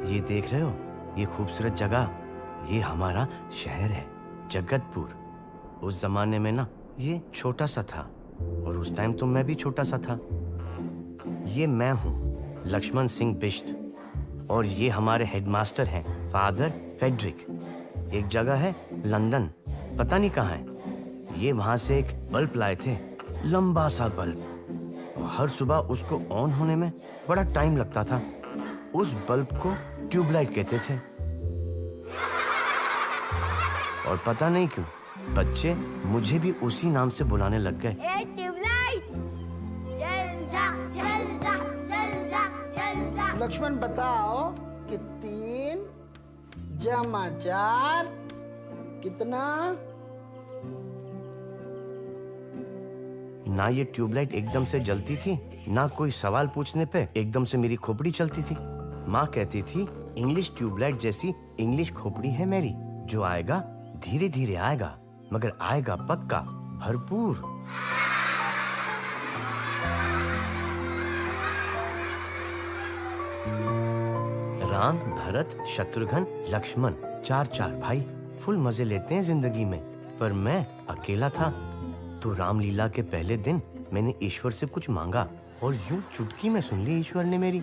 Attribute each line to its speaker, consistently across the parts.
Speaker 1: ये देख रहे हो, ये खूबसूरत जगह, ये हमारा शहर है जगतपुर। उस जमाने में ना ये छोटा सा था और उस टाइम तो मैं भी छोटा सा था। ये मैं हूँ लक्ष्मण सिंह बिश्त और ये हमारे हेडमास्टर हैं फादर फेडरिक। एक जगह है लंदन, पता नहीं कहाँ है। ये वहां से एक बल्ब लाए थे, लंबा सा बल्ब, और हर सुबह उसको ऑन होने में बड़ा टाइम लगता था। उस बल्ब को ट्यूबलाइट कहते थे और पता नहीं क्यों बच्चे मुझे भी उसी नाम से बुलाने लग गए।
Speaker 2: ट्यूबलाइट, जल जा, जल जा, जल जा, जल जा।
Speaker 3: लक्ष्मण बताओ कि 3 जमा 4 कितना?
Speaker 1: ना ये ट्यूबलाइट एकदम से जलती थी, ना कोई सवाल पूछने पे एकदम से मेरी खोपड़ी चलती थी। माँ कहती थी इंग्लिश ट्यूबलाइट जैसी इंग्लिश खोपड़ी है मेरी, जो आएगा धीरे धीरे आएगा मगर आएगा पक्का भरपूर। राम, भरत, शत्रुघ्न, लक्ष्मण, 4 भाई फुल मजे लेते हैं जिंदगी में, पर मैं अकेला था। तो रामलीला के पहले दिन मैंने ईश्वर से कुछ मांगा और यूं चुटकी में सुन ली ईश्वर ने मेरी।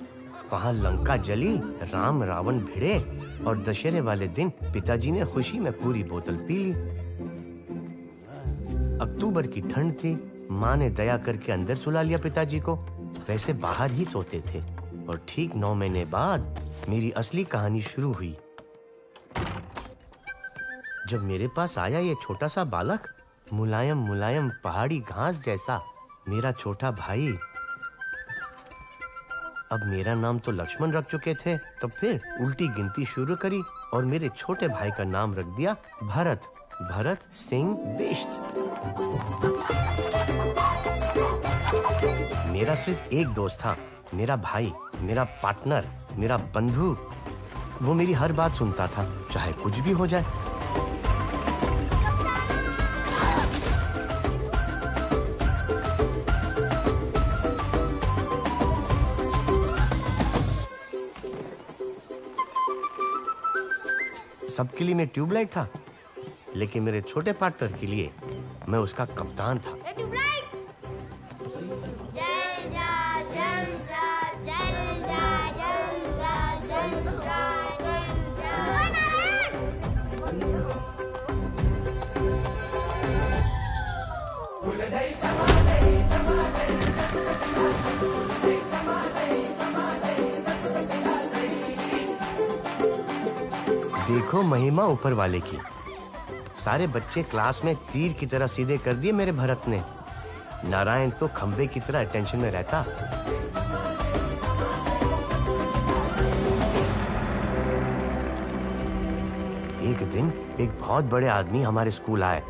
Speaker 1: वहां लंका जली, राम रावण भिड़े और दशहरे वाले दिन पिताजी ने खुशी में पूरी बोतल पी ली। अक्टूबर की ठंड थी, माँ ने दया करके अंदर सुला लिया पिताजी को, वैसे बाहर ही सोते थे। और ठीक 9 महीने बाद मेरी असली कहानी शुरू हुई। जब मेरे पास आया ये छोटा सा बालक, मुलायम मुलायम पहाड़ी घास जैसा, मेरा छोटा भाई। अब मेरा नाम तो लक्ष्मण रख चुके थे, तब फिर उल्टी गिनती शुरू करी और मेरे छोटे भाई का नाम रख दिया भरत, भरत सिंह बिश्त। मेरा सिर्फ एक दोस्त था, मेरा भाई, मेरा पार्टनर, मेरा बंधु। वो मेरी हर बात सुनता था, चाहे कुछ भी हो जाए। सबके लिए मैं ट्यूबलाइट था, लेकिन मेरे छोटे पार्टनर के लिए मैं उसका कप्तान था।
Speaker 2: ट्यूबलाइट, जल जा, जल जा, जल जा, जल जा, जल जा, जल
Speaker 1: देखो महिमा ऊपर वाले की। सारे बच्चे क्लास में तीर की तरह सीधे कर दिए मेरे भरत ने। नारायण तो खंबे की तरह अटेंशन में रहता। एक दिन एक बहुत बड़े आदमी हमारे स्कूल आए,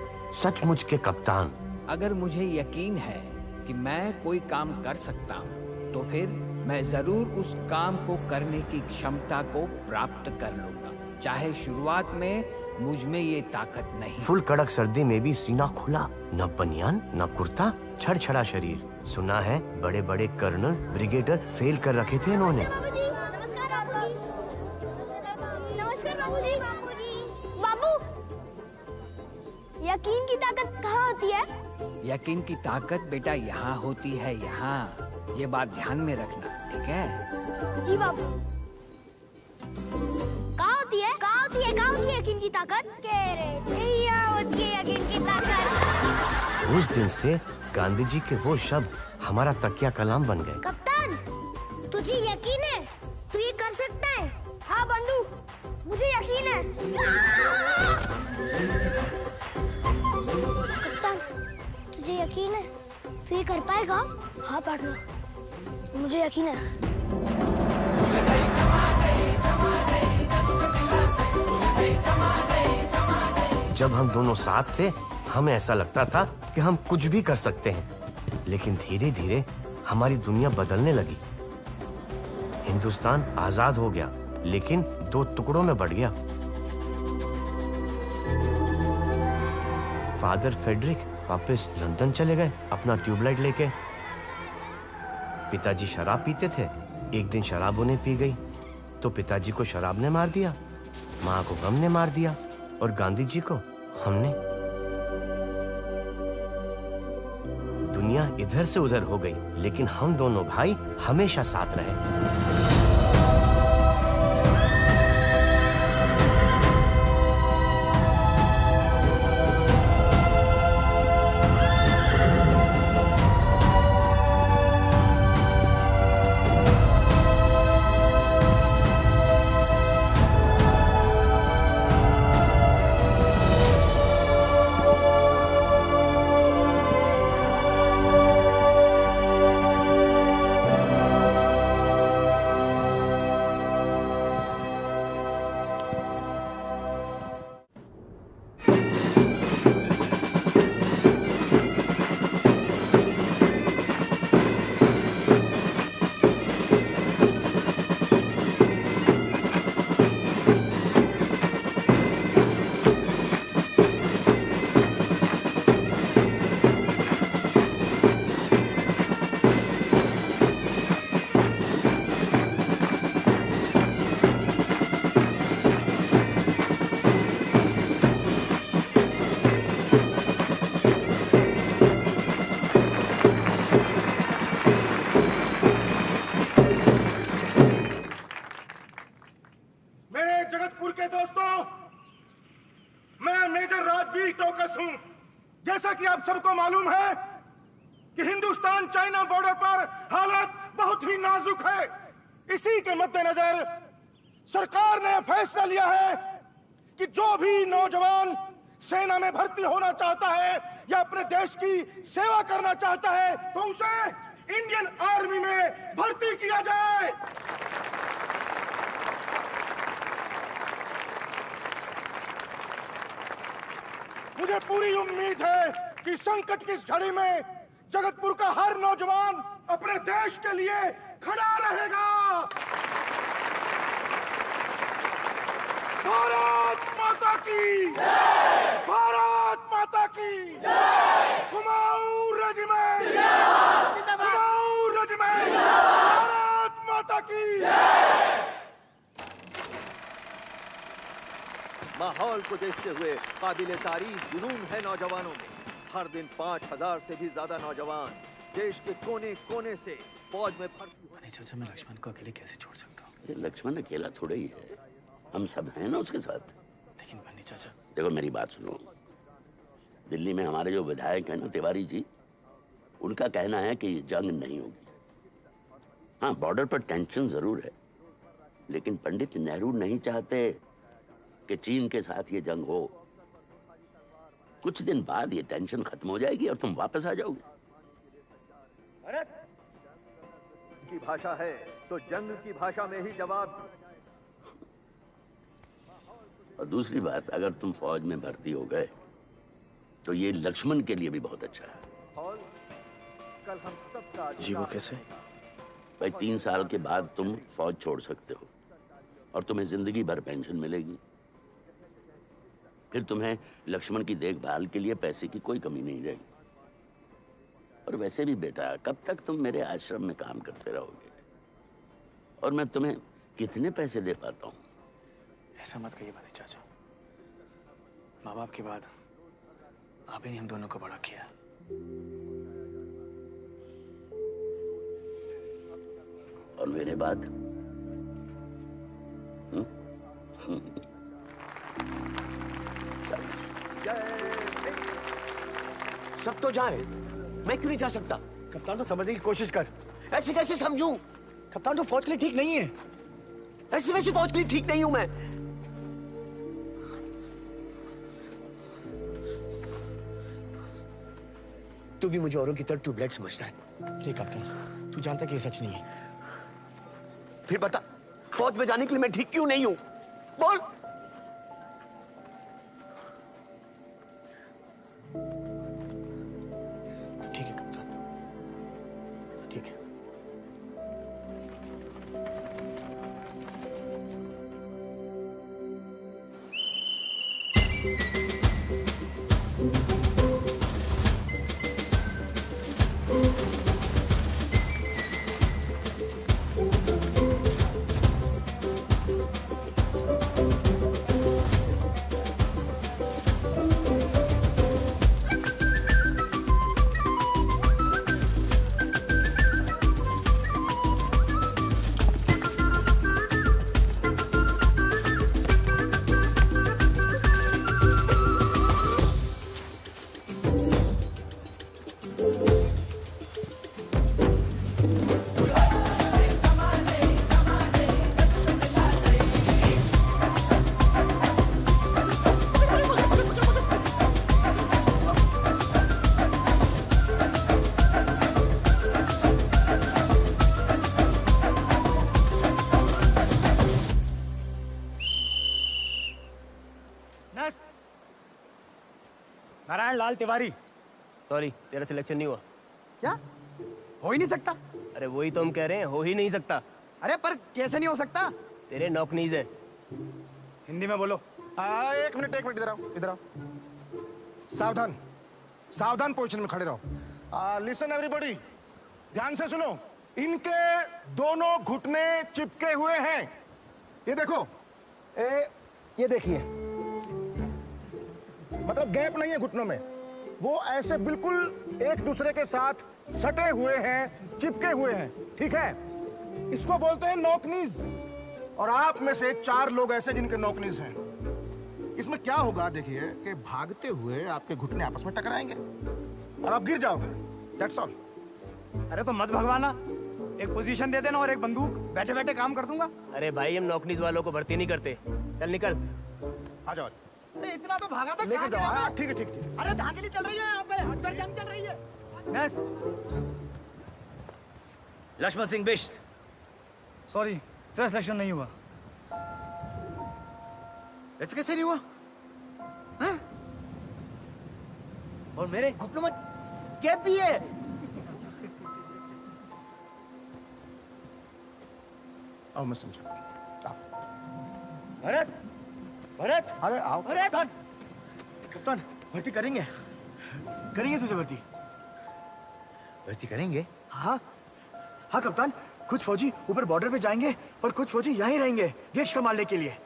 Speaker 1: सचमुच के कप्तान।
Speaker 4: अगर मुझे यकीन है कि मैं कोई काम कर सकता हूँ, तो फिर मैं जरूर उस काम को करने की क्षमता को प्राप्त कर लूंगा, चाहे शुरुआत में मुझ में ये ताकत नहीं।
Speaker 1: फुल कड़क सर्दी में भी सीना खुला, न बनियान न कुर्ता, छड़छड़ा शरीर। सुना है बड़े बड़े कर्नल, ब्रिगेडियर फेल कर रखे थे इन्होंने।
Speaker 2: नमस्कार बाबूजी। बाबू, यकीन की ताकत कहाँ होती है?
Speaker 4: यकीन की ताकत बेटा यहाँ होती है, यहाँ। ये बात ध्यान में रखना, ठीक है?
Speaker 2: जी बाबू। कहाँ होती है? कहाँ होती है? कहाँ होती है यकीन की ताकत? कह रहे थे यहाँ होती है यकीन की ताकत।
Speaker 1: उस दिन से गांधी जी के वो शब्द हमारा तकिया कलाम बन गए।
Speaker 2: कप्तान, तुझे यकीन है तू ये कर सकता है? हाँ बंधु, मुझे यकीन है। कप्तान, तुझे यकीन है तू ये कर पाएगा? हाँ पार्टनर, मुझे यकीन है।
Speaker 1: जब हम दोनों साथ थे, हमें ऐसा लगता था कि हम कुछ भी कर सकते हैं। लेकिन धीरे धीरे हमारी दुनिया बदलने लगी। हिंदुस्तान आजाद हो गया, लेकिन 2 टुकड़ों में बढ़ गया। फादर फेडरिक वापस लंदन चले गए अपना ट्यूबलाइट लेके। पिताजी शराब पीते थे, एक दिन शराब उन्हें पी गई तो पिताजी को शराब ने मार दिया, माँ को गम ने मार दिया और गांधी जी को हमने। दुनिया इधर से उधर हो गई, लेकिन हम दोनों भाई हमेशा साथ रहे।
Speaker 5: जैसा कि आप सबको मालूम है कि हिंदुस्तान चाइना बॉर्डर पर हालत बहुत ही नाजुक है। इसी के मद्देनजर सरकार ने फैसला लिया है कि जो भी नौजवान सेना में भर्ती होना चाहता है या अपने देश की सेवा करना चाहता है तो उसे इंडियन आर्मी में भर्ती किया जाए। मुझे पूरी उम्मीद है कि संकट की इस घड़ी में जगतपुर का हर नौजवान अपने देश के लिए खड़ा रहेगा। भारत माता की जय! भारत माता की जय! कुमाऊं रेजिमेंट कुमाऊं रेजिमेंट भारत माता की जय!
Speaker 6: माहौल को देखते हुए काबिले तारीफ जुनून है नौजवानों में। हर दिन 5000 से भी ज्यादा नौजवान देश के कोने कोने से फौज में भर्ती होने।
Speaker 7: चाचा, मैं लक्ष्मण को अकेले कैसे छोड़ सकता हूँ?
Speaker 8: ये लक्ष्मण अकेला थोड़ा ही है, हम सब हैं ना उसके साथ।
Speaker 7: लेकिन पंडित चाचा,
Speaker 8: देखो मेरी बात सुनो, दिल्ली में हमारे जो विधायक हैं ना तिवारी जी, उनका कहना है कि ये जंग नहीं होगी। हाँ, बॉर्डर पर टेंशन जरूर है, लेकिन पंडित नेहरू नहीं चाहते कि चीन के साथ ये जंग हो। कुछ दिन बाद ये टेंशन खत्म हो जाएगी और तुम वापस आ जाओगे।
Speaker 6: भारत की भाषा है तो जंग की भाषा में ही जवाब।
Speaker 8: और दूसरी बात, अगर तुम फौज में भर्ती हो गए तो ये लक्ष्मण के लिए भी बहुत अच्छा है।
Speaker 6: और कल हम सबका
Speaker 7: जी वो कैसे?
Speaker 8: भाई 3 साल के बाद तुम फौज छोड़ सकते हो और तुम्हें जिंदगी भर पेंशन मिलेगी। फिर तुम्हें लक्ष्मण की देखभाल के लिए पैसे की कोई कमी नहीं रहेगी। और वैसे भी बेटा, कब तक तुम मेरे आश्रम में काम करते रहोगे और मैं तुम्हें कितने पैसे दे पाता हूँ?
Speaker 7: ऐसा मत कहिए पंडित चाचा, माँ बाप के बाद आप ही ने हम दोनों को बड़ा किया।
Speaker 8: और मेरे बाद
Speaker 9: सब तो जाए, मैं क्यों नहीं जा सकता?
Speaker 7: कप्तान, तो समझने की कोशिश कर।
Speaker 9: ऐसे कैसे समझूं?
Speaker 7: कप्तान, तो फौज के लिए ठीक नहीं है।
Speaker 9: ऐसी वैसी फौज के लिए ठीक नहीं हूं मैं। तू भी मुझे औरों की तरह ट्यूबलाइट समझता है।
Speaker 7: ठीक कप्तान, तू जानता है कि ये सच नहीं है।
Speaker 9: फिर बता, फौज में जाने के लिए मैं ठीक क्यों नहीं हूं? बोल।
Speaker 7: ठीक है कप्तान, ठीक है।
Speaker 10: नारायण लाल तिवारी।
Speaker 11: सॉरी, तेरा सिलेक्शन नहीं हुआ।
Speaker 10: क्या? हो ही नहीं सकता।
Speaker 11: अरे वही तो हम कह रहे हैं, हो ही नहीं सकता।
Speaker 10: अरे पर कैसे नहीं हो सकता?
Speaker 11: तेरे नॉकनीज है।
Speaker 10: हिंदी में बोलो।
Speaker 5: एक मिनट इधर आओ, इधर आओ। सावधान, सावधान पोजीशन में खड़े रहो। लिसन एवरीबॉडी, ध्यान से सुनो। इनके दोनों घुटने चिपके हुए हैं। ये देखो, ये देखिए, मतलब गैप नहीं है घुटनों में। वो ऐसे बिल्कुल एक दूसरे के साथ सटे हुए हैं, चिपके हुए हैं। ठीक है, इसको बोलते हैं नॉकनीज। और आप में से 4 लोग ऐसे जिनके नॉकनीज हैं। इसमें क्या होगा देखिए कि भागते हुए आपके घुटने आपस में टकराएंगे और आप गिर जाओगे। That's all.
Speaker 10: अरे तो मत भगवाना, एक पोजीशन दे देना और एक बंदूक, बैठे बैठे काम कर दूंगा।
Speaker 11: अरे भाई, हम नॉकनीज वालों को भर्ती नहीं करते। चल निकल।
Speaker 5: आ जाओ।
Speaker 10: अरे इतना तो भागा था।
Speaker 5: लेके जाओ। ठीक है, ठीक है।
Speaker 10: अरे धांधली चल रही है यहाँ पे, अंदर जंग चल रही है। नेक्स्ट।
Speaker 1: लक्ष्मण सिंह बिष्ट।
Speaker 10: सॉरी, तेरा सिलेक्शन नहीं हुआ।
Speaker 1: ऐसे कैसे नहीं हुआ? हाँ? और मेरे घुटनों में कैद भी है।
Speaker 5: आओ मैं समझा।
Speaker 1: भरत, भरत,
Speaker 5: अरे आओ।
Speaker 1: भरत।
Speaker 10: कप्तान, भर्ती करेंगे, करेंगे तुझे भर्ती।
Speaker 1: भर्ती करेंगे?
Speaker 10: हाँ हाँ कप्तान, कुछ फौजी ऊपर बॉर्डर पे जाएंगे और कुछ फौजी यहीं रहेंगे देश संभालने के लिए।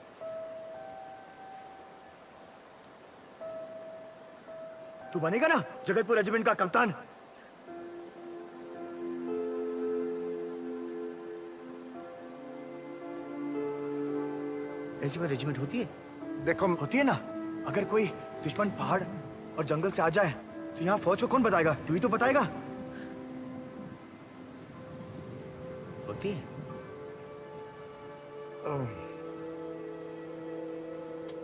Speaker 10: तू बनेगा ना जगतपुर रेजिमेंट का कप्तान। ऐसी कोई रेजिमेंट होती है?
Speaker 5: देखो,
Speaker 10: होती है ना। अगर कोई दुश्मन पहाड़ और जंगल से आ जाए तो यहाँ फौज को कौन बताएगा? तू ही तो बताएगा।
Speaker 1: होती है।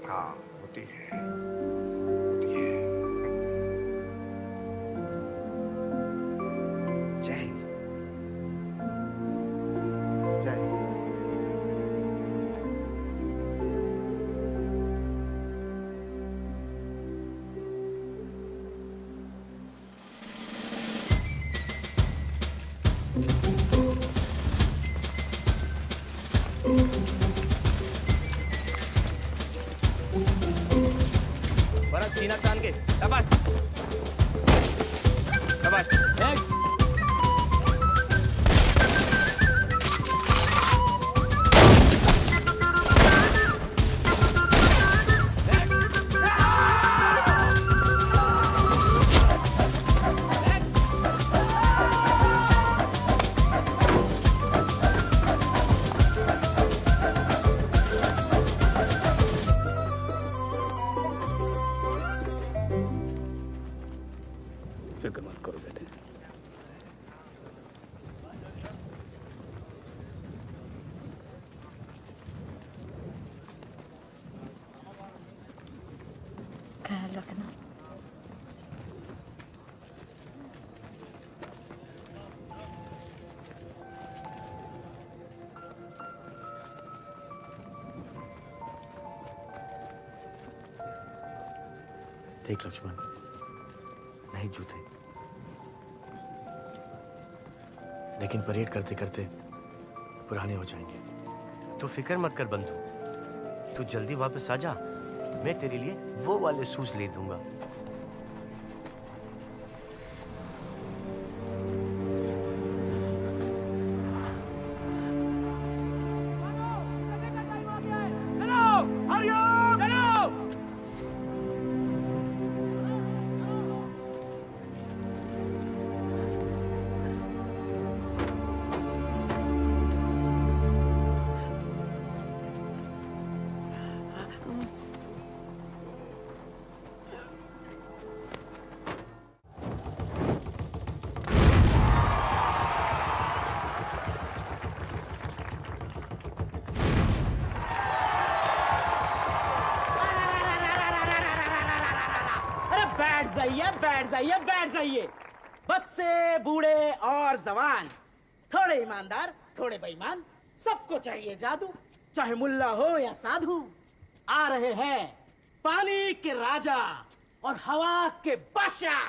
Speaker 5: हाँ होती है।
Speaker 10: जय हिंद।
Speaker 5: जय हिंद।
Speaker 11: भरत, सीना तान के। शाबाश, शाबाश। नेक्स्ट।
Speaker 7: फिक्र मत करो बेटे।
Speaker 12: ख्याल रखना।
Speaker 7: देख लक्ष्मण, नहीं जूते, लेकिन परेड करते करते पुराने हो जाएंगे।
Speaker 1: तू फिक्र मत कर बंधु, तू जल्दी वापस आ जा। मैं तेरे लिए वो वाले शूज ले दूंगा।
Speaker 13: बैठ जाइए बैठ जाइए। बच्चे, बूढ़े और जवान, थोड़े ईमानदार थोड़े बेईमान, सबको चाहिए जादू, चाहे मुल्ला हो या साधु। आ रहे हैं पानी के राजा और हवा के बादशाह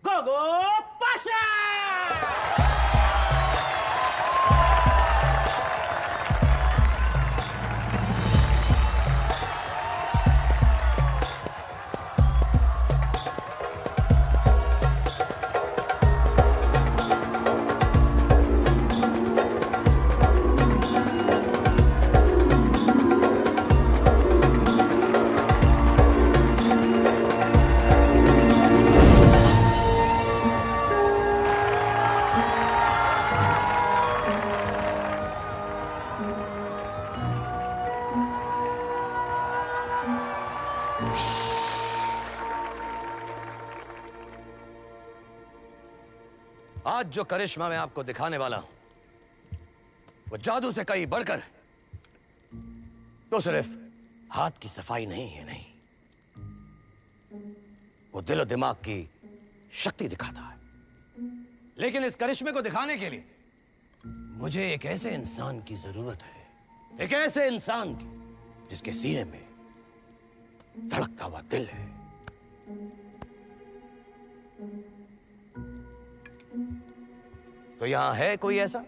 Speaker 13: गोगो पाशा।
Speaker 9: आज जो करिश्मा मैं आपको दिखाने वाला हूं वो जादू से कहीं बढ़कर है। तो सिर्फ हाथ की सफाई नहीं है, नहीं, वो दिल और दिमाग की शक्ति दिखाता है। लेकिन इस करिश्मे को दिखाने के लिए मुझे एक ऐसे इंसान की जरूरत है, एक ऐसे इंसान की जिसके सीने में धड़कता हुआ दिल है। तो यहां है कोई ऐसा?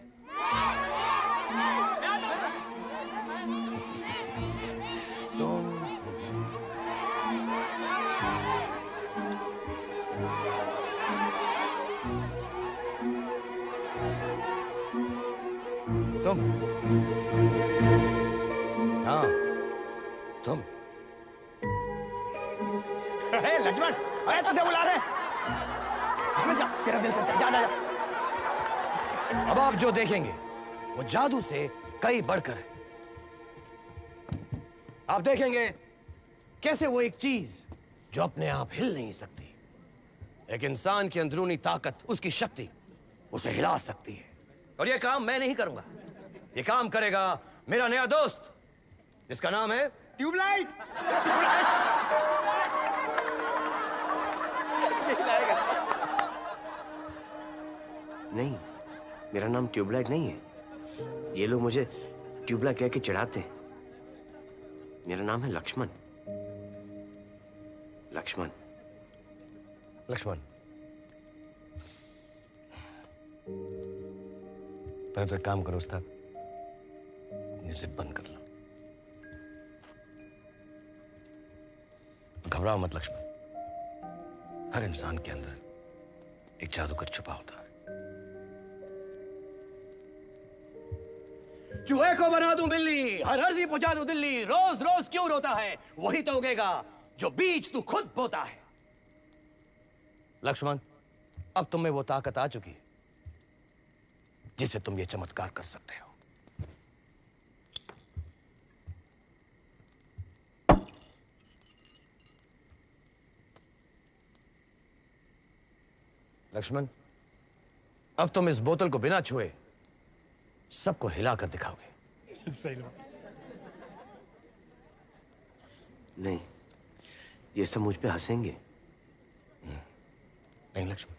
Speaker 9: तुम हाँ, तुम।
Speaker 7: लक्ष्मण, अरे तुझे बुला रहे। जा, तेरा दिल से जा, जा, जा।
Speaker 9: अब आप जो देखेंगे वो जादू से कई बढ़कर है। आप देखेंगे कैसे वो एक चीज जो अपने आप हिल नहीं सकती, एक इंसान की अंदरूनी ताकत, उसकी शक्ति उसे हिला सकती है। और ये काम मैं नहीं करूंगा, ये काम करेगा मेरा नया दोस्त जिसका नाम है
Speaker 3: ट्यूबलाइट।
Speaker 1: नहीं, मेरा नाम ट्यूबलाइट नहीं है। ये लोग मुझे ट्यूबलाइट कह के चिढ़ाते हैं। मेरा नाम है लक्ष्मण। लक्ष्मण।
Speaker 9: लक्ष्मण, पहले तो एक काम करो उस्ताद, ये जिद बंद कर लो। घबराओ मत लक्ष्मण, हर इंसान के अंदर एक जादूगर छुपा होता है।
Speaker 14: चूहे को बना दूं बिल्ली, हर हर्जी पहुंचा दूं दिल्ली, रोज रोज क्यों रोता है, वही तो उगेगा जो बीज तू खुद बोता है।
Speaker 9: लक्ष्मण, अब तुम में वो ताकत आ चुकी है जिससे तुम ये चमत्कार कर सकते हो। लक्ष्मण, अब तुम इस बोतल को बिना छुए सबको हिलाकर दिखाओगे।
Speaker 10: सही बात।
Speaker 1: नहीं, ये सब मुझ पे हंसेंगे।
Speaker 9: नहीं लक्ष्मण,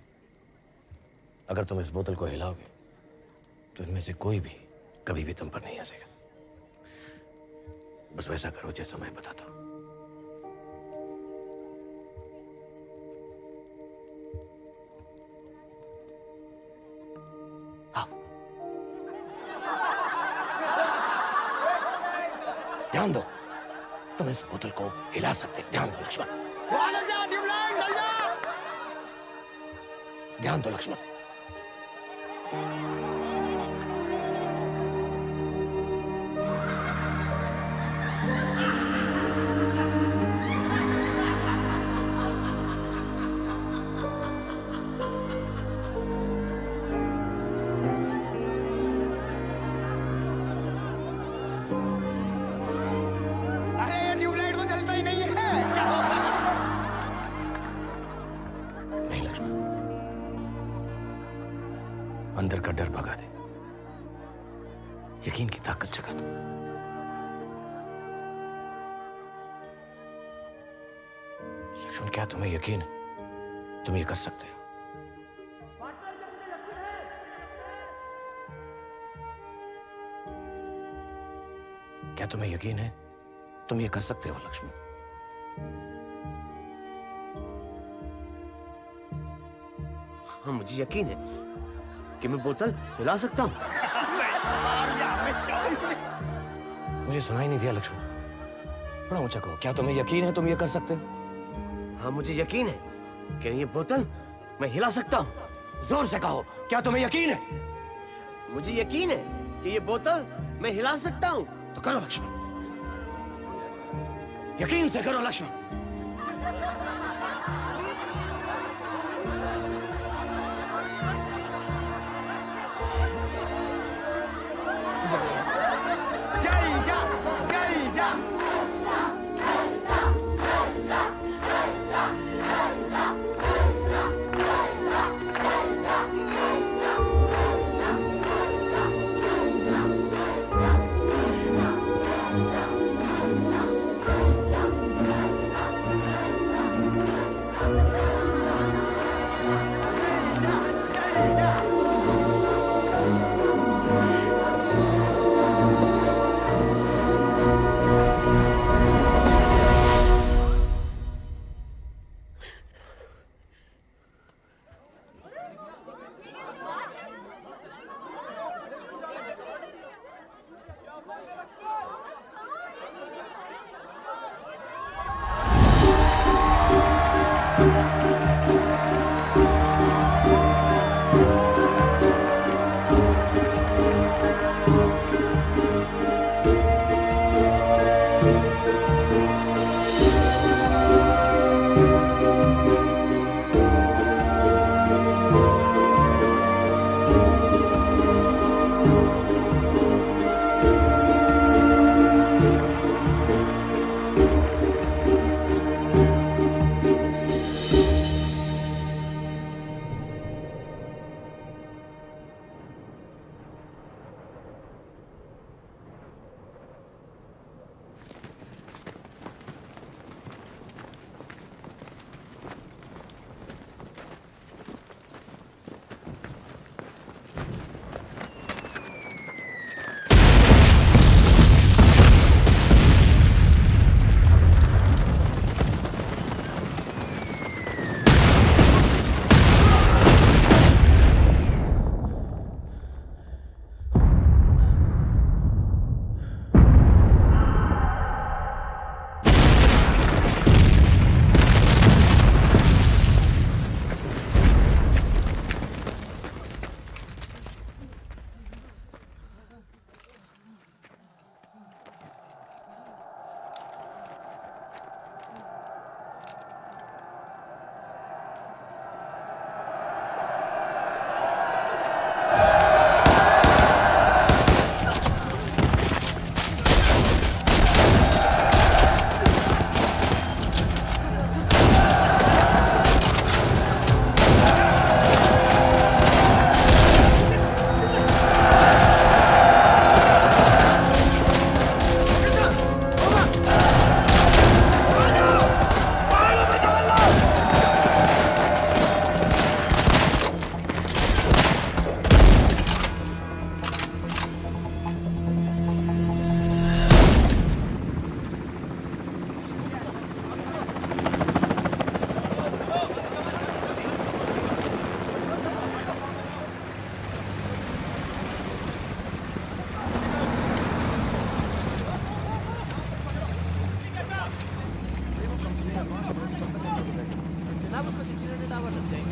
Speaker 9: अगर तुम इस बोतल को हिलाओगे तो इनमें से कोई भी कभी भी तुम पर नहीं हंसेगा। बस वैसा करो जैसा मैं बताता हूं। ध्यान दो, तुम इस बोतल को हिला सकते हो। ध्यान दो लक्ष्मण, ध्यान दो लक्ष्मण। अंदर का डर भगा दे, यकीन की ताकत जगा दो। लक्ष्मण, क्या तुम्हें यकीन है तुम ये कर सकते हो? क्या तुम्हें यकीन है तुम ये कर सकते हो लक्ष्मण? हाँ, मुझे यकीन है कि मैं बोतल हिला सकता हूँ। मुझे सुनाई नहीं दिया लक्ष्मण, थोड़ा ऊंचा कहो। क्या तुम्हें यकीन है तुम ये कर सकते हो? हाँ, मुझे यकीन है कि ये बोतल मैं हिला सकता हूँ। जोर से कहो, क्या तुम्हें यकीन है? मुझे यकीन है कि ये बोतल मैं हिला सकता हूँ। तो करो लक्ष्मण, यकीन से करो लक्ष्मण।
Speaker 3: जय जा, जय जा।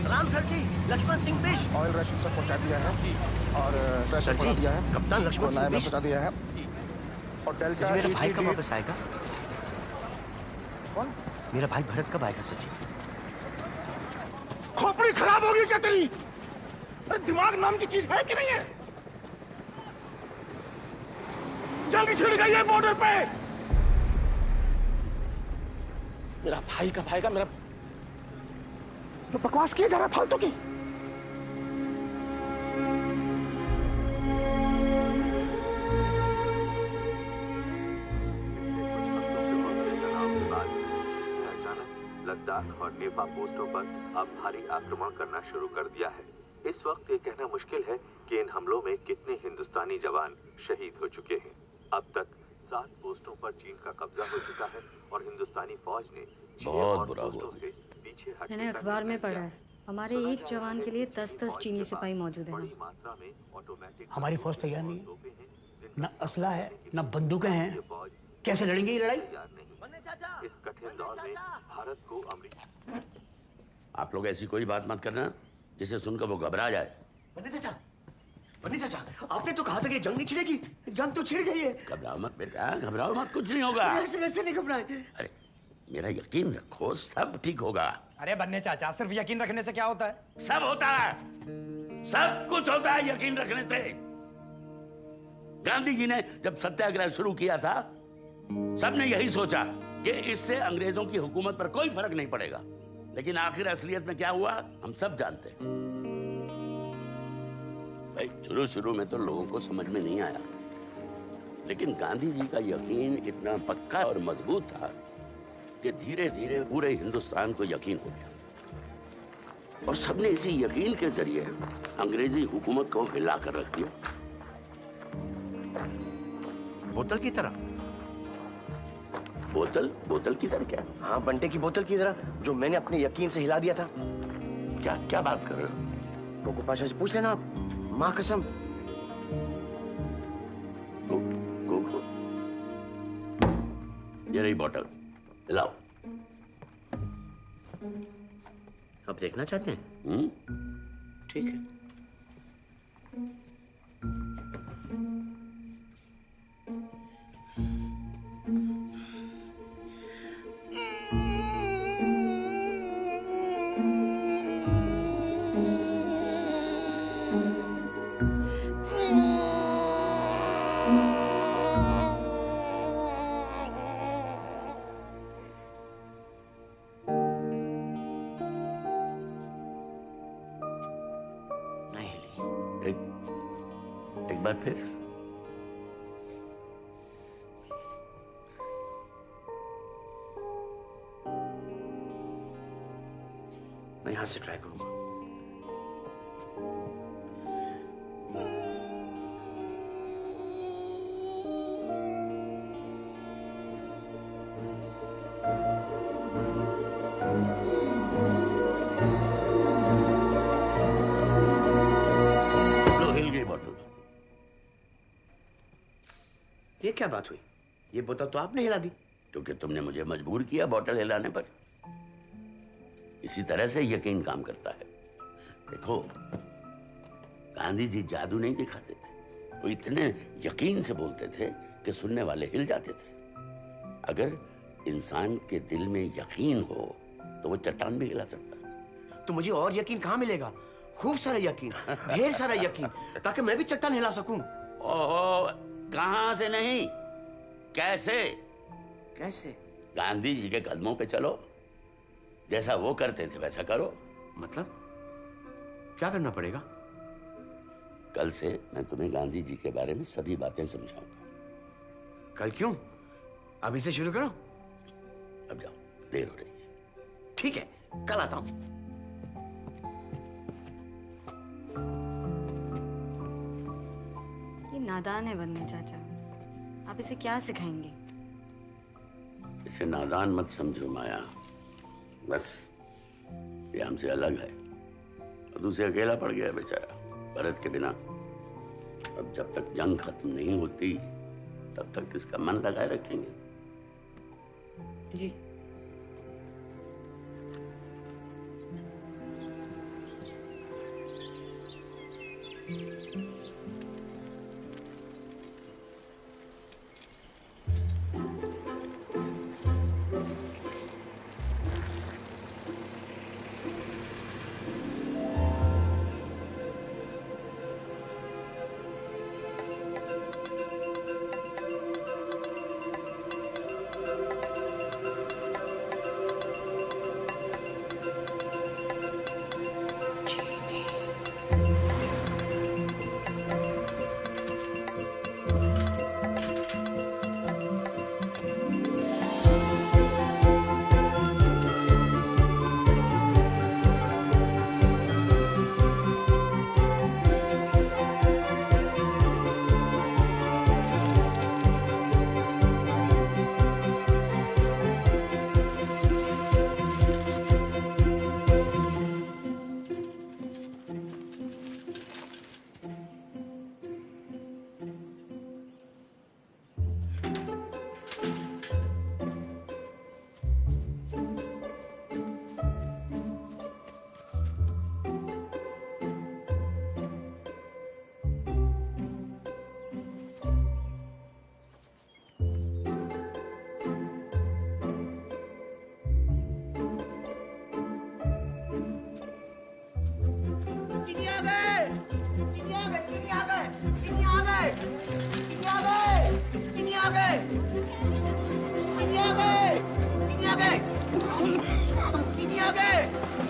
Speaker 9: सलाम सर जी, लक्ष्मण सिंह बिष्ट।
Speaker 5: ऑयल राशन सब पहुंचा दिया है और
Speaker 9: सर
Speaker 5: राशन
Speaker 9: जी,
Speaker 5: पहुंचा दिया है।
Speaker 9: कप्तान लक्ष्मण
Speaker 5: और
Speaker 9: सिंह
Speaker 5: नायब
Speaker 9: बिष्ट।
Speaker 5: पहुंचा दिया है। और डेल्टा
Speaker 1: सर जी, मेरा भाई कब
Speaker 5: ETD
Speaker 1: वापस आएगा?
Speaker 5: कौन?
Speaker 1: मेरा भाई भरत कब आएगा सर जी?
Speaker 5: खोपड़ी खराब होगी क्या तेरी? अरे दिमाग नाम की चीज है कि नहीं है? जल्दी छिड़ गई है बॉर्डर पे। मेरा भाई का भाई का मेरा जो बकवास किया जा रहा है फालतू की।
Speaker 6: लद्दाख और नेपा पोस्टों पर अब भारी आक्रमण करना शुरू कर दिया है। इस वक्त ये कहना मुश्किल है कि इन हमलों में कितने हिंदुस्तानी जवान शहीद हो चुके हैं। अब तक 7 पोस्टों पर चीन का कब्जा हो चुका है और हिंदुस्तानी फौज ने
Speaker 8: बहुत बुरा हुआ।
Speaker 6: से पीछे हटने
Speaker 12: मैंने
Speaker 6: का
Speaker 12: अखबार में
Speaker 6: निर्णय
Speaker 12: पढ़ा
Speaker 6: लिया।
Speaker 12: है हमारे एक जवान के लिए 10-10 चीनी सिपाही मौजूद हैं।
Speaker 14: हमारी फौज तैयार नहीं है, न असला है न बंदूकें हैं। कैसे लड़ेंगे ये लड़ाई?
Speaker 6: इस कठिन दौर में भारत को अमेरिका।
Speaker 8: आप लोग ऐसी कोई बात मत करना जिसे सुनकर वो घबरा जाए।
Speaker 1: बन्नी चाचा, आपने तो कहा था कि जंग नहीं छिड़ेगी। जंग तो छिड़ गई है।
Speaker 8: घबराओ मत बेटा, घबराओ मत, कुछ नहीं होगा।
Speaker 1: ऐसे नहीं घबराए।
Speaker 8: अरे मेरा यकीन रखो, सब ठीक होगा।
Speaker 3: अरे बन्ने चाचा, सिर्फ यकीन रखने से क्या होता है?
Speaker 8: सब होता है, सब कुछ होता है यकीन रखने से। गांधी जी ने जब सत्याग्रह शुरू किया था, सबने यही सोचा कि इससे अंग्रेजों की हुकूमत पर कोई फर्क नहीं पड़ेगा। लेकिन आखिर असलियत में क्या हुआ हम सब जानते हैं। भाई शुरू में तो लोगों को समझ में नहीं आया, लेकिन गांधी जी का यकीन इतना पक्का और मजबूत था कि धीरे धीरे पूरे हिंदुस्तान को यकीन हो गया और सबने इसी यकीन के जरिए अंग्रेजी हुकूमत को हिला कर रख दिया।
Speaker 1: बोतल की तरह।
Speaker 8: बोतल की तरह क्या?
Speaker 1: हाँ, बंटे की बोतल की तरह, जो मैंने अपने यकीन से हिला दिया था।
Speaker 8: क्या बात कर रहे हो?
Speaker 1: कोको पाशा से पूछ लेना आप, माँ कसम।
Speaker 8: ये रही बोतल, लाओ।
Speaker 1: आप देखना चाहते हैं? ठीक है।
Speaker 8: एक बार फिर।
Speaker 1: मैं यहां से ट्राई करूंगा। ये क्या बात हुई? ये बोतल तो आपने हिला दी।
Speaker 8: क्योंकि तुमने मुझे मजबूर किया बोतल हिलाने पर। इसी तरह से यकीन काम करता है। देखो, गांधी जी जादू नहीं दिखाते थे, वो इतने यकीन से बोलते थे कि सुनने वाले हिल जाते थे। अगर इंसान के दिल में यकीन हो तो वो चट्टान भी हिला सकता है।
Speaker 1: तो मुझे और यकीन कहाँ मिलेगा? खूब सारा यकीन, ढेर सारा यकीन, ताकि मैं भी चट्टान हिला सकूं।
Speaker 8: ओहो, कहां से नहीं, कैसे? गांधी जी के कदमों पे चलो, जैसा वो करते थे वैसा करो।
Speaker 1: मतलब क्या करना पड़ेगा?
Speaker 8: कल से मैं तुम्हें गांधी जी के बारे में सभी बातें समझाऊंगा।
Speaker 1: कल क्यों? अभी से शुरू करो।
Speaker 8: अब जाओ, देर हो रही है।
Speaker 1: ठीक है, कल आता हूं।
Speaker 12: ये नादान है बन्ने चाचा, आप इसे क्या सिखाएंगे?
Speaker 8: इसे नादान मत समझो माया, बस ये हमसे अलग है और दूसरे अकेला पड़ गया बेचारा भरत के बिना। अब जब तक जंग खत्म नहीं होती तब तक इसका मन लगाए रखेंगे।
Speaker 12: जी।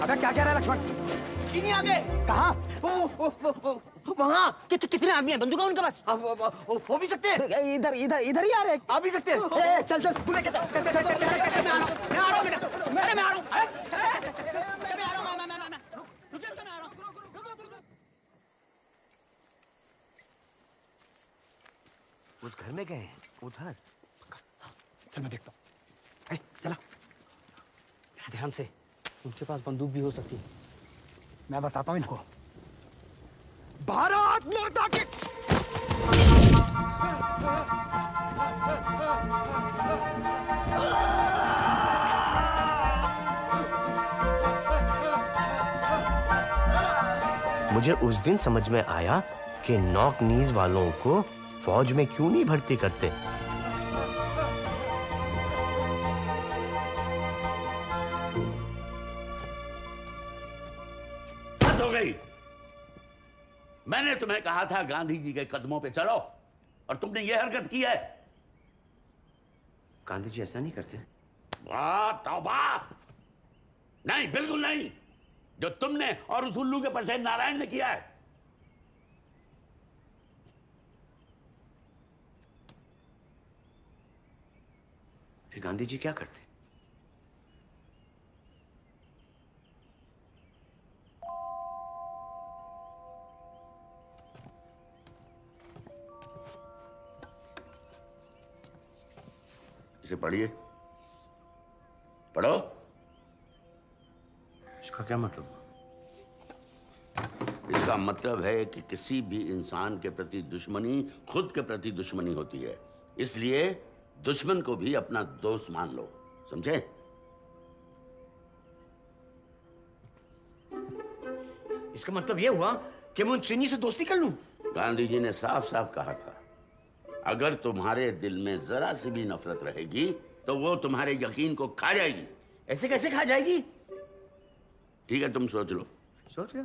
Speaker 10: अबे क्या कह रहा है लक्ष्मण?
Speaker 13: चीनी आ गए।
Speaker 10: कहाँ?
Speaker 13: वहाँ कितने आदमी हैं? बंदूक है उनके पास?
Speaker 10: हो भी सकते हैं।
Speaker 13: इधर इधर इधर ही आ रहे हैं।
Speaker 10: आ भी सकते हैं। चल चल तू लेके चल। चल चल चल चल
Speaker 13: मैं आ रहा हूँ बेटा। मैं आ रहा हूँ।
Speaker 1: उस घर में गए हैं उधर।
Speaker 10: चल मैं देखता हूँ। चला ध्यान से, उनके पास बंदूक भी हो सकती है। मैं बताता हूँ इनको। भारत माता की।
Speaker 1: मुझे उस दिन समझ में आया कि नॉक नीज वालों को फौज में क्यों नहीं भर्ती करते।
Speaker 8: हद हो गई। मैंने तुम्हें कहा था गांधी जी के कदमों पे चलो और तुमने ये हरकत की है।
Speaker 1: गांधी जी ऐसा नहीं करते।
Speaker 8: वाह तौबा, नहीं बिल्कुल नहीं। जो तुमने और उस उल्लू के पट्टे नारायण ने किया है।
Speaker 1: फिर गांधी जी क्या करते?
Speaker 8: इसे पढ़िए, पढ़ो।
Speaker 1: इसका क्या मतलब?
Speaker 8: इसका मतलब है कि किसी भी इंसान के प्रति दुश्मनी खुद के प्रति दुश्मनी होती है, इसलिए दुश्मन को भी अपना दोस्त मान लो, समझे?
Speaker 1: इसका मतलब यह हुआ कि मैं उन चीनी से दोस्ती कर लूं?
Speaker 8: गांधी जी ने साफ साफ कहा था, अगर तुम्हारे दिल में जरा सी भी नफरत रहेगी तो वो तुम्हारे यकीन को खा जाएगी।
Speaker 1: ऐसे कैसे खा जाएगी?
Speaker 8: ठीक है, तुम सोच लो।
Speaker 1: सोच लो।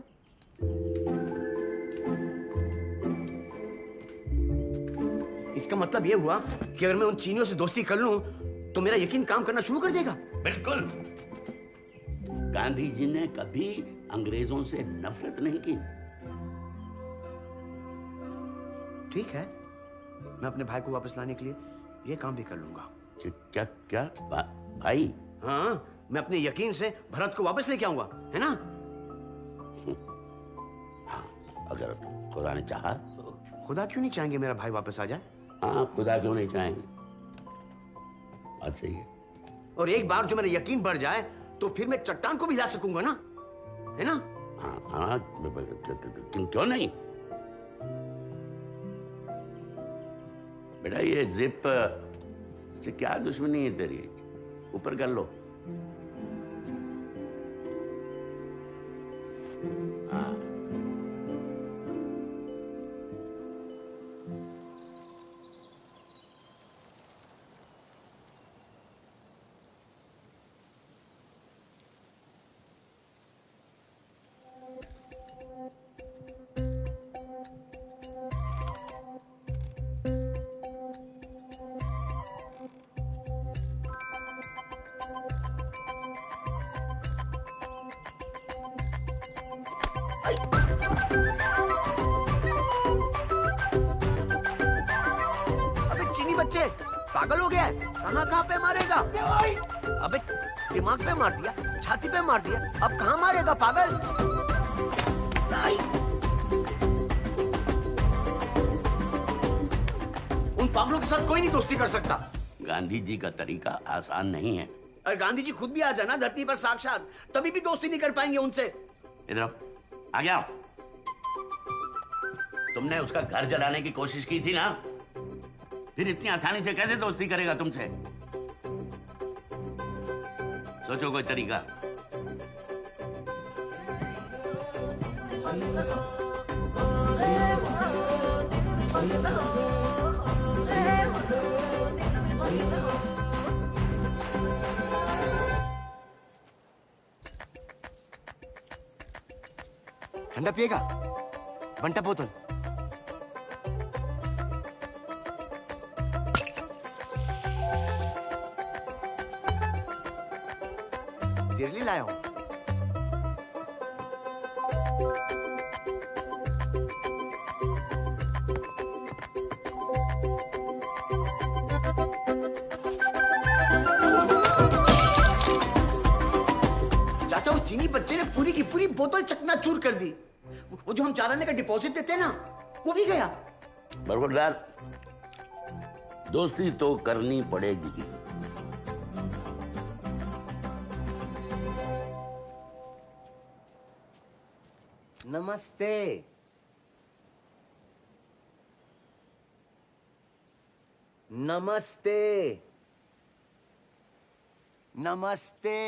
Speaker 1: इसका मतलब यह हुआ कि अगर मैं उन चीनियों से दोस्ती कर लूं तो मेरा यकीन काम करना शुरू कर देगा।
Speaker 8: बिल्कुल। गांधी जी ने कभी अंग्रेजों से नफरत नहीं की।
Speaker 1: ठीक है, मैं अपने भाई को वापस लाने के लिए यह काम भी कर लूंगा।
Speaker 8: क्या क्या भाई?
Speaker 1: हाँ, मैं अपने यकीन से भरत को वापस लेके आऊंगा, है ना?
Speaker 8: हाँ, अगर खुदा ने चाहा तो।
Speaker 1: खुदा क्यों नहीं चाहेंगे मेरा भाई वापस आ जाए?
Speaker 8: हाँ, खुदा क्यों नहीं चाहेंगे, बात सही है।
Speaker 1: और एक बार जो मेरा यकीन बढ़ जाए तो फिर मैं चट्टान को भी हिला सकूंगा ना, है ना?
Speaker 8: हाँ हाँ, क्यों नहीं? बेटा ये जिप से क्या दुश्मनी है तेरी? ऊपर कर लो। हाँ।
Speaker 1: पागल हो गया है? कहाँ पे मारेगा? अबे दिमाग पे मार दिया, छाती पे मार दिया, अब कहाँ मारेगा पागल? उन पागलों के साथ कोई नहीं दोस्ती कर सकता।
Speaker 8: गांधी जी का तरीका आसान नहीं है।
Speaker 1: अरे गांधी जी खुद भी आ जाना धरती पर साक्षात, तभी भी दोस्ती नहीं कर पाएंगे उनसे।
Speaker 8: इधर आओ, आ गया। तुमने उसका घर जलाने की कोशिश की थी ना, फिर इतनी आसानी से कैसे दोस्ती करेगा तुमसे? सोचो कोई तरीका।
Speaker 1: ठंडा पिएगा? बंटा बोतल। दिल्ली लाया हूं।
Speaker 15: चीनी बच्चे ने पूरी की पूरी बोतल चकनाचूर कर दी। वो जो हम 4 आने का डिपॉजिट देते हैं ना, वो भी गया।
Speaker 8: बरखुरदार, दोस्ती तो करनी पड़ेगी।
Speaker 1: नमस्ते। नमस्ते। नमस्ते।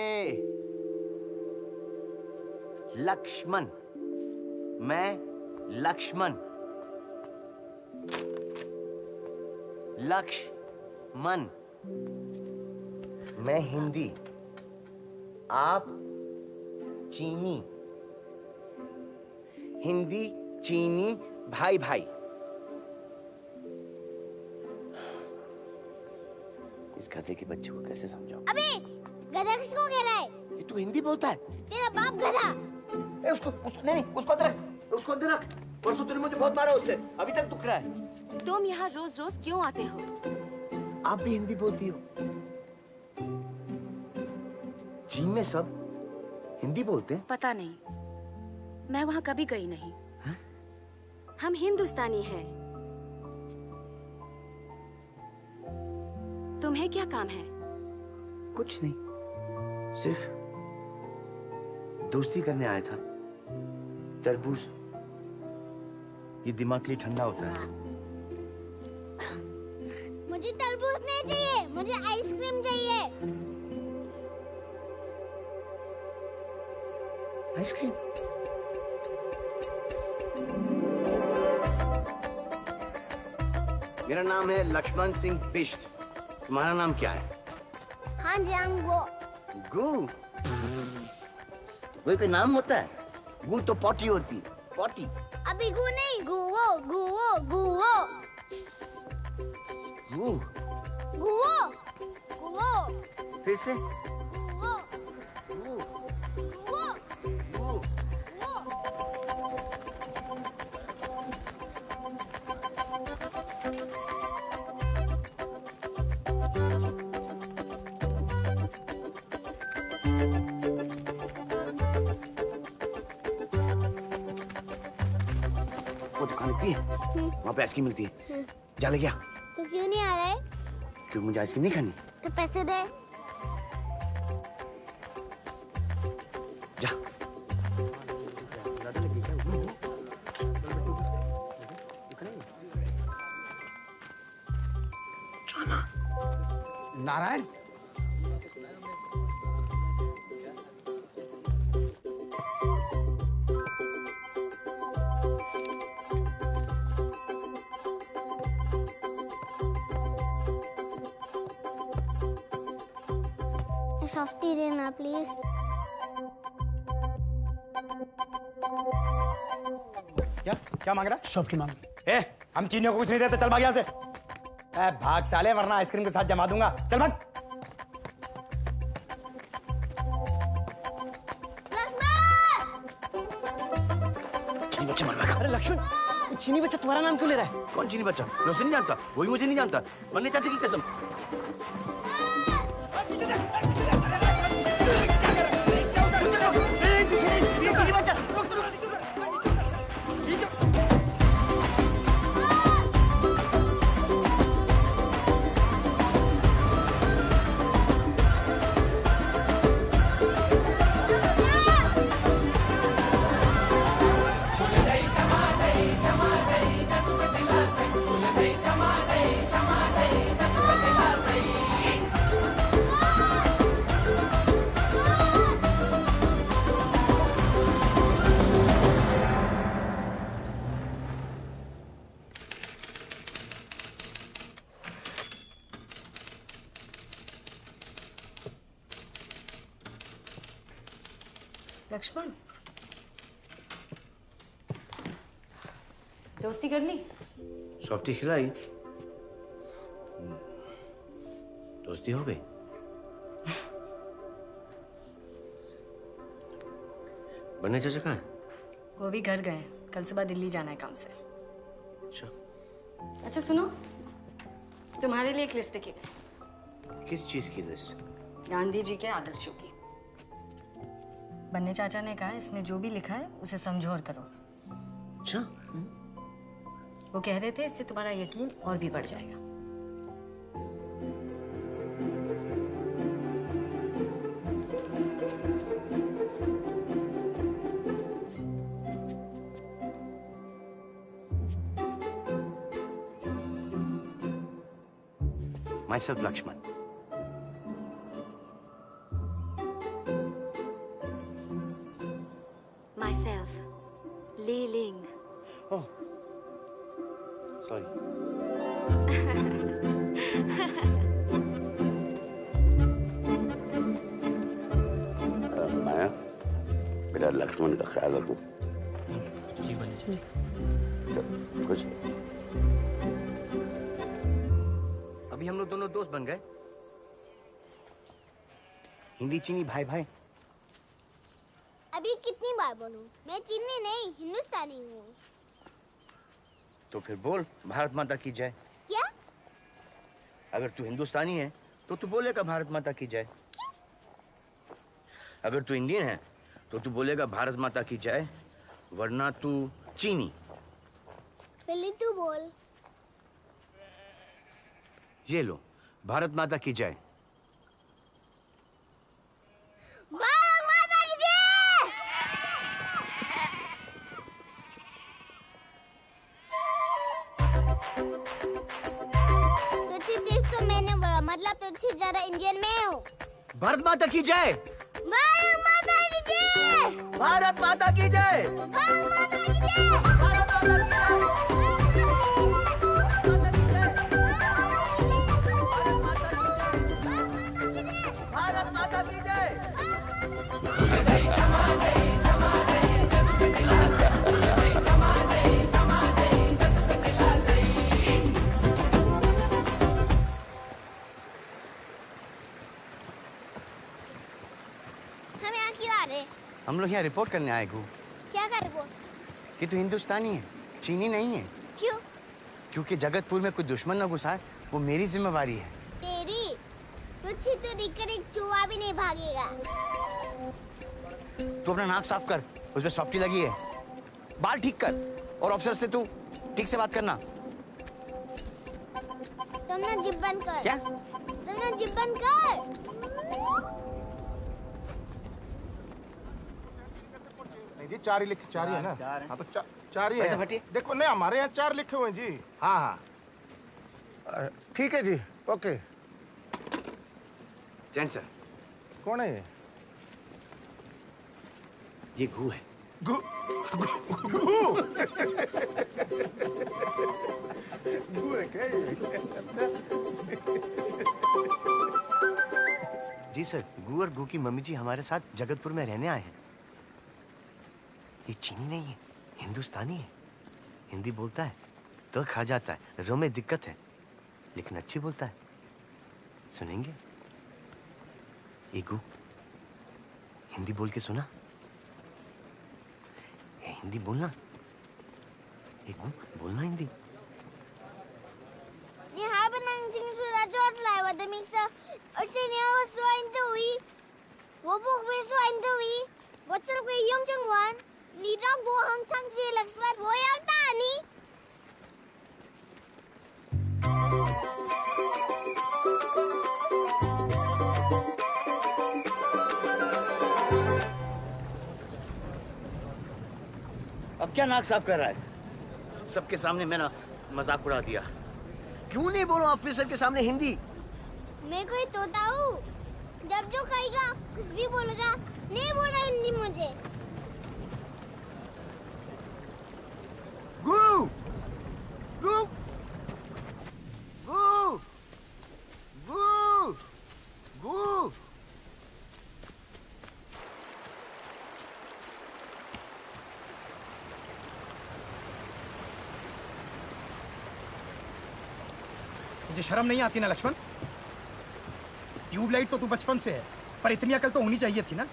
Speaker 1: लक्ष्मण, मैं लक्ष्मण। लक्ष्मण, मैं हिंदी, आप चीनी। हिंदी चीनी भाई भाई। इस गधे के बच्चे को कैसे समझाऊं?
Speaker 2: अबे गधा किसको कह रहा है?
Speaker 1: ये तू हिंदी बोलता है?
Speaker 2: तेरा बाप गधा।
Speaker 15: उसको नहीं, उसको अंदर रख, उसको अंदर रख। परसों तूने मुझे बहुत मारा उससे, अभी तक दुख रहा है।
Speaker 12: तुम यहाँ रोज रोज क्यों आते हो?
Speaker 1: आप भी हिंदी बोलती हो? चीन में सब हिंदी बोलते हैं?
Speaker 12: पता नहीं, मैं वहाँ कभी गई नहीं। हम हिंदुस्तानी हैं। तुम्हें क्या काम है?
Speaker 1: कुछ नहीं, सिर्फ दोस्ती करने आया था। तरबूज ये दिमाग के लिए ठंडा होता है।
Speaker 2: मुझे तरबूज नहीं चाहिए, मुझे आइसक्रीम चाहिए।
Speaker 1: आइसक्रीम? मेरा नाम है लक्ष्मण सिंह बिष्ट। तुम्हारा नाम क्या है?
Speaker 2: हाँ जी, हम गो।
Speaker 1: गू? कोई नाम होता है? गू तो पॉटी होती है, पॉटी।
Speaker 2: अभी गु नहीं, गुवो गुवो गुवो
Speaker 1: गू?
Speaker 2: गुवो गुवो।
Speaker 1: फिर से?
Speaker 2: गुवो गुवो गुवो।
Speaker 1: वो दुकान मिलती है, वहाँ पे आइसक्रीम मिलती है। जा ले गया।
Speaker 2: तो क्यों नहीं आ रहा है?
Speaker 1: क्यों, मुझे आइसक्रीम नहीं खानी?
Speaker 2: तो पैसे दे।
Speaker 1: जा।
Speaker 10: नारायण,
Speaker 2: सॉफ्टी देना प्लीज।
Speaker 3: क्या मांग रहा?
Speaker 10: सॉफ्टी मांग।
Speaker 3: ए, हम चीनियों को कुछ नहीं देते, चल भाग यहाँ से। ए, भाग साले, वरना आइसक्रीम के साथ जमा दूंगा। चल भाग।
Speaker 1: चीनी बच्चा मर गया।
Speaker 10: अरे लक्ष्मण, चीनी बच्चा तुम्हारा नाम क्यों ले रहा है?
Speaker 1: कौन चीनी बच्चा? मैं उसे नहीं जानता, वो भी मुझे नहीं जानता। मरने चाचा की कसम।
Speaker 12: लक्ष्मण, दोस्ती कर ली?
Speaker 1: सॉफ्टी खिलाई, दोस्ती हो गई। बन्ने चाचा कहाँ हैं?
Speaker 12: वो भी घर गए, कल सुबह दिल्ली जाना है काम से। अच्छा सुनो, तुम्हारे लिए एक लिस्ट लिखी है।
Speaker 1: किस चीज की लिस्ट?
Speaker 12: गांधी जी के आदर्शों की।
Speaker 16: बन्ने चाचा ने कहा इसमें जो भी लिखा है उसे समझो और करो।
Speaker 1: अच्छा।
Speaker 16: वो कह रहे थे इससे तुम्हारा यकीन और भी बढ़ जाएगा।
Speaker 1: Myself Lakshman.
Speaker 12: Myself, Li Ling.
Speaker 1: Oh, sorry.
Speaker 8: माया, बेटा लक्ष्मण का ख्याल रखो।
Speaker 10: जी बन्ने चाचा।
Speaker 8: खुश।
Speaker 1: अभी हम लोग दोनों दोस्त बन गए। हिंदी चीनी भाई भाई।
Speaker 2: अभी कितनी बार बोलूं? मैं चीनी नहीं हिंदुस्तानी हूँ।
Speaker 1: तो फिर बोल भारत माता की जय।
Speaker 2: क्या?
Speaker 1: अगर तू हिंदुस्तानी है तो तू बोलेगा भारत माता की जय।
Speaker 2: क्यों?
Speaker 1: अगर तू इंडियन है तो तू बोलेगा भारत माता की जय, वरना तू चीनी।
Speaker 2: पहले तू बोल।
Speaker 1: ये लो, भारत माता की जय।
Speaker 2: भारत माता की जय। तुझे देश तो मैंने बोला, मतलब तुझसे ज्यादा इंडियन में हूँ।
Speaker 1: भारत माता की जय।
Speaker 2: भारत माता की जय।
Speaker 1: भारत माता की जय।
Speaker 2: भारत माता की जय। भारत माता की जय।
Speaker 1: हम लोग यहाँ रिपोर्ट करने आए गो।
Speaker 2: क्या कर रिपोर्ट?
Speaker 1: कि तू हिंदुस्तानी है, चीनी नहीं है।
Speaker 2: क्यों?
Speaker 1: क्योंकि जगतपुर में कोई दुश्मन न घुसा है, वो मेरी जिम्मेवारी है।
Speaker 2: तेरी? तुझे तो दिखकर एक चूहा भी नहीं भागेगा।
Speaker 1: तू अपना नाक साफ कर, उसमें सॉफ्टी लगी है। बाल ठीक कर और ऑफिसर से तू ठीक से बात करना।
Speaker 2: तुम ना जिप बंद कर।
Speaker 1: क्या?
Speaker 2: तुम ना जिप बंद कर।
Speaker 5: जी 4 ही लिखे, 4 ही है ना? हाँ तो 4 ही
Speaker 1: पैसा
Speaker 5: है।
Speaker 1: फटी?
Speaker 5: देखो नहीं, हमारे यहाँ 4 लिखे हुए हैं जी। हाँ हाँ ठीक है जी, ओके।
Speaker 1: जैन सर।
Speaker 5: कौन है ये?
Speaker 1: ये घू है।
Speaker 5: घू घू है क्या ये?
Speaker 1: जी सर, गू और गू की मम्मी जी हमारे साथ जगतपुर में रहने आए हैं। ये चीनी नहीं है, हिंदुस्तानी है। हिंदी बोलता है तो खा जाता है, रो में दिक्कत है, लेकिन अच्छी बोलता है। सुनेंगे? ईगू, हिंदी बोल के सुना? हिंदी बोलना। ईगू, बोलना Hindi.
Speaker 2: Ni haben nangjing sudah jodlai wada miksa. Artinya waswain tuwi. Wobok waswain tuwi. Bocor kwe yong changwan. Ni dog bo hang chang si laksmat bo yang tani.
Speaker 1: अब क्या नाक साफ कर रहा है? सबके सामने मेरा मजाक उड़ा दिया। क्यों नहीं बोलो ऑफिसर के सामने हिंदी?
Speaker 2: मैं कोई तोता हूँ? जब जो कहेगा कुछ भी बोलेगा, नहीं बोलना हिंदी मुझे।
Speaker 1: गू! गू! गू! गू! गू!
Speaker 3: मुझे शर्म नहीं आती ना लक्ष्मण? ट्यूबलाइट तो तू बचपन से है, पर इतनी अकल तो होनी चाहिए थी ना?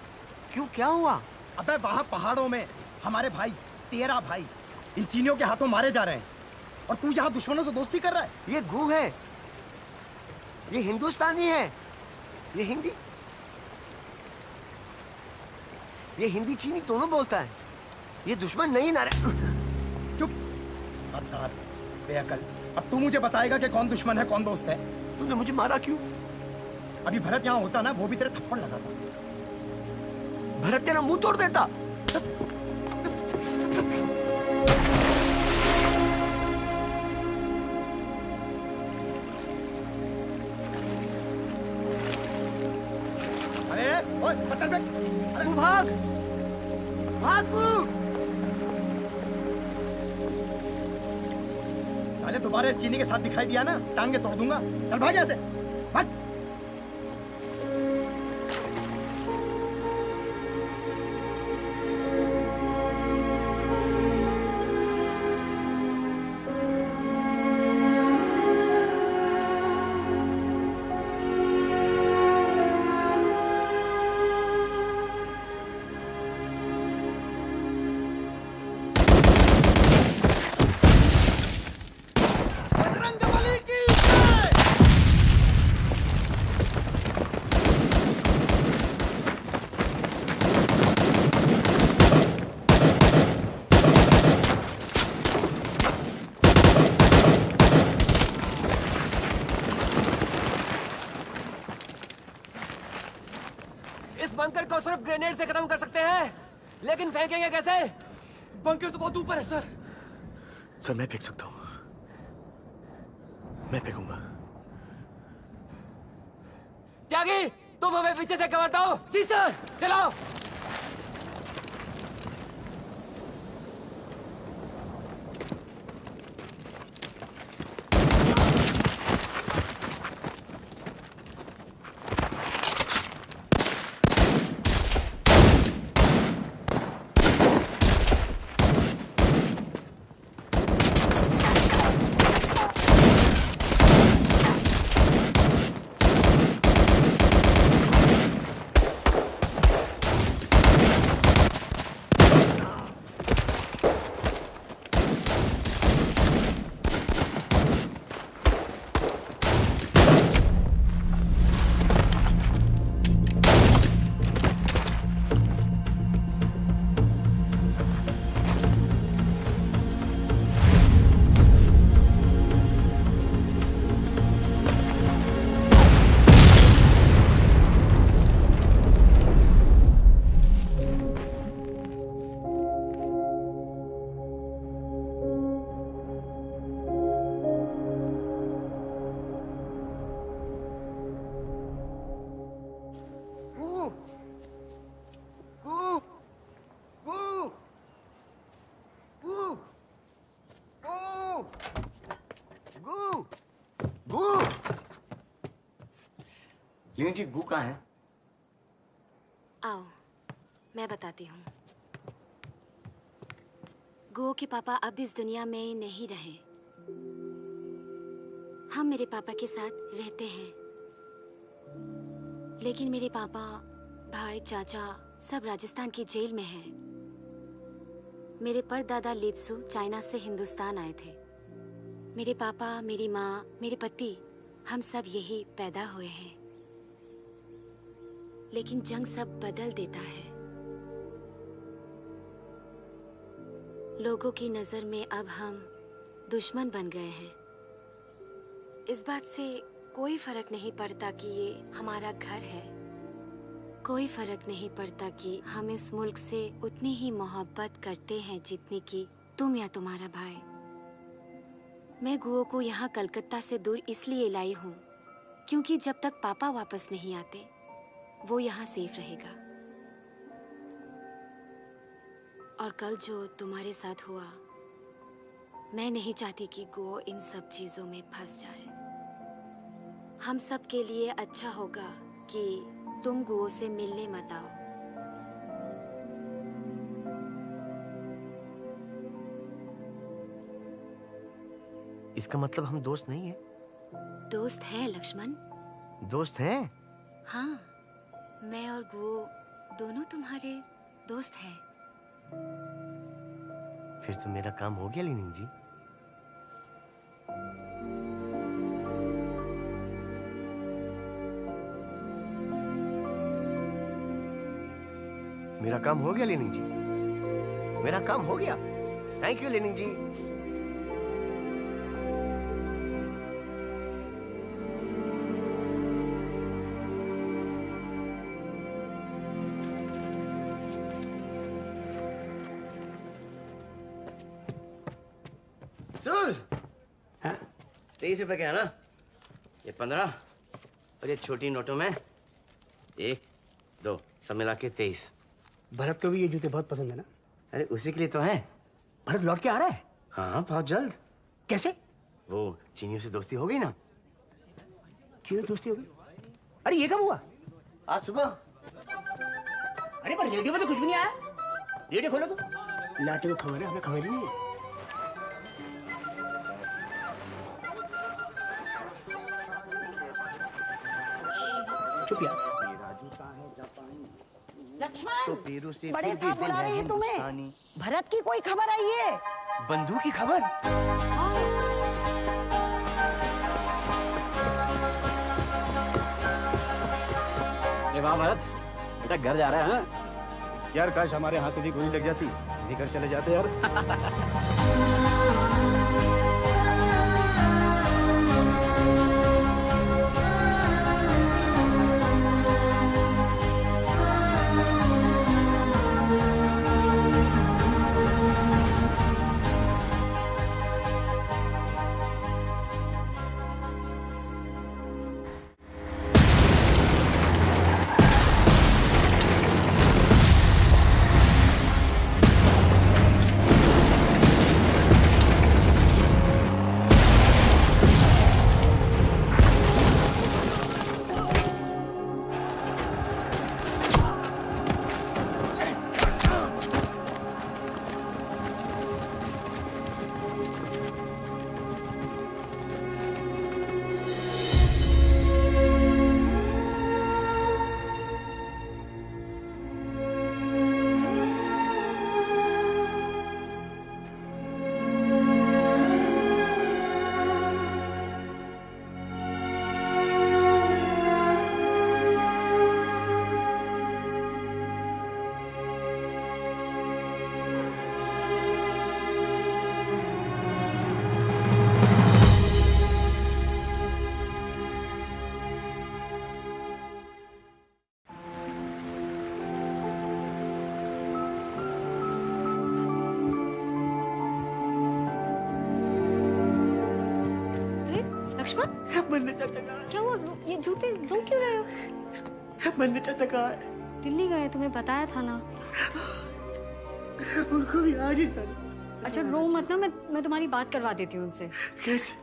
Speaker 1: क्यों, क्या हुआ?
Speaker 3: अबे वहां पहाड़ों में हमारे भाई, तेरा भाई, इन चीनियों के हाथों मारे जा रहे हैं, और तू यहाँ दुश्मनों से दोस्ती कर रहा है।
Speaker 1: ये गू है, ये हिंदुस्तानी है, ये हिंदी।
Speaker 15: ये हिंदी चीनी दोनों बोलता है। ये दुश्मन नहीं ना रहे।
Speaker 3: चुप गद्दार, बेअकल। अब तू मुझे बताएगा कि कौन दुश्मन है कौन दोस्त है।
Speaker 15: तूने मुझे मारा क्यों?
Speaker 3: अभी भरत यहाँ होता ना, वो भी तेरे थप्पड़ लगाता।
Speaker 15: भरत तेरा मुंह तोड़ देता।
Speaker 3: अरे ओए पत्थर फेंक।
Speaker 15: तू भाग भाग तू।
Speaker 3: साले दोबारा इस चीनी के साथ दिखाई दिया ना, टांगे तोड़ दूंगा। चल भाग यहाँ से, भाग।
Speaker 17: बंकर को सिर्फ ग्रेनेड से खत्म कर सकते हैं, लेकिन फेंकेंगे कैसे?
Speaker 10: बंकर तो बहुत ऊपर है सर।
Speaker 15: सर मैं फेंक सकता हूँ, मैं फेंकूंगा।
Speaker 17: त्यागी, तुम हमें पीछे से कवर दो। जी सर, चलाओ।
Speaker 3: लीनी जी, गू कहाँ है?
Speaker 12: आओ, मैं बताती हूँ। गो के पापा अब इस दुनिया में नहीं रहे। हम मेरे पापा के साथ रहते हैं, लेकिन मेरे पापा, भाई, चाचा सब राजस्थान की जेल में हैं। मेरे परदादा लित्सु चाइना से हिंदुस्तान आए थे। मेरे पापा, मेरी माँ, मेरे पति, हम सब यही पैदा हुए हैं। लेकिन जंग सब बदल देता है। लोगों की नजर में अब हम दुश्मन बन गए हैं। इस बात से कोई फर्क नहीं पड़ता कि ये हमारा घर है। कोई फर्क नहीं पड़ता कि हम इस मुल्क से उतनी ही मोहब्बत करते हैं जितनी कि तुम या तुम्हारा भाई। मैं गुओ को यहाँ कलकत्ता से दूर इसलिए लाई हूँ क्योंकि जब तक पापा वापस नहीं आते वो यहाँ सेफ रहेगा। और कल जो तुम्हारे साथ हुआ, मैं नहीं चाहती कि गो इन सब चीजों में फंस जाए। हम सब के लिए अच्छा होगा कि तुम गो से मिलने मत आओ।
Speaker 1: इसका मतलब हम दोस्त नहीं है?
Speaker 12: दोस्त है लक्ष्मण।
Speaker 1: दोस्त हैं?
Speaker 12: हाँ, मैं और गो दोनों तुम्हारे दोस्त हैं।
Speaker 1: फिर तो मेरा काम हो गया लीनिंग जी। मेरा काम हो गया लेनिन जी, मेरा काम हो गया। थैंक यू लेनिन जी। सूज, 23 रुपए का है ना? ये 15 और ये छोटी नोटों में 1, 2 सब मिला के 23।
Speaker 10: भरत को भी ये जूते बहुत पसंद है ना?
Speaker 1: अरे उसी के लिए तो है।
Speaker 10: भरत लौट के आ रहा है?
Speaker 1: हाँ बहुत जल्द।
Speaker 10: कैसे?
Speaker 1: वो चीनियों से दोस्ती हो गई ना।
Speaker 10: चीनियों से दोस्ती हो गई? अरे ये कब हुआ?
Speaker 1: आज सुबह।
Speaker 10: अरे पर रेडियो में तो कुछ भी नहीं आया। रेडियो खोलो तो। लाटे को खबर है, हमें खबर ही नहीं है। चुप यार।
Speaker 18: लक्ष्मण, बड़े साहब बुला रहे हैं तुम्हें। भरत की कोई खबर आई है?
Speaker 1: बंधु की खबर?
Speaker 10: ये वाह भरत, बेटा घर जा रहा है हाँ? यार काश हमारे हाथों की गोली लग जाती, नहीं घर चले जाते यार।
Speaker 16: बन्ने चाचा कहाँ है? क्या हुआ? ये जूते रो क्यों रहे हो?
Speaker 18: बन्ने चाचा कहाँ है?
Speaker 16: दिल्ली गए, तुम्हें बताया था ना।
Speaker 18: उनको भी आज ही चल।
Speaker 16: अच्छा रो मत ना, मैं तुम्हारी बात करवा देती हूँ उनसे।
Speaker 18: कैसे?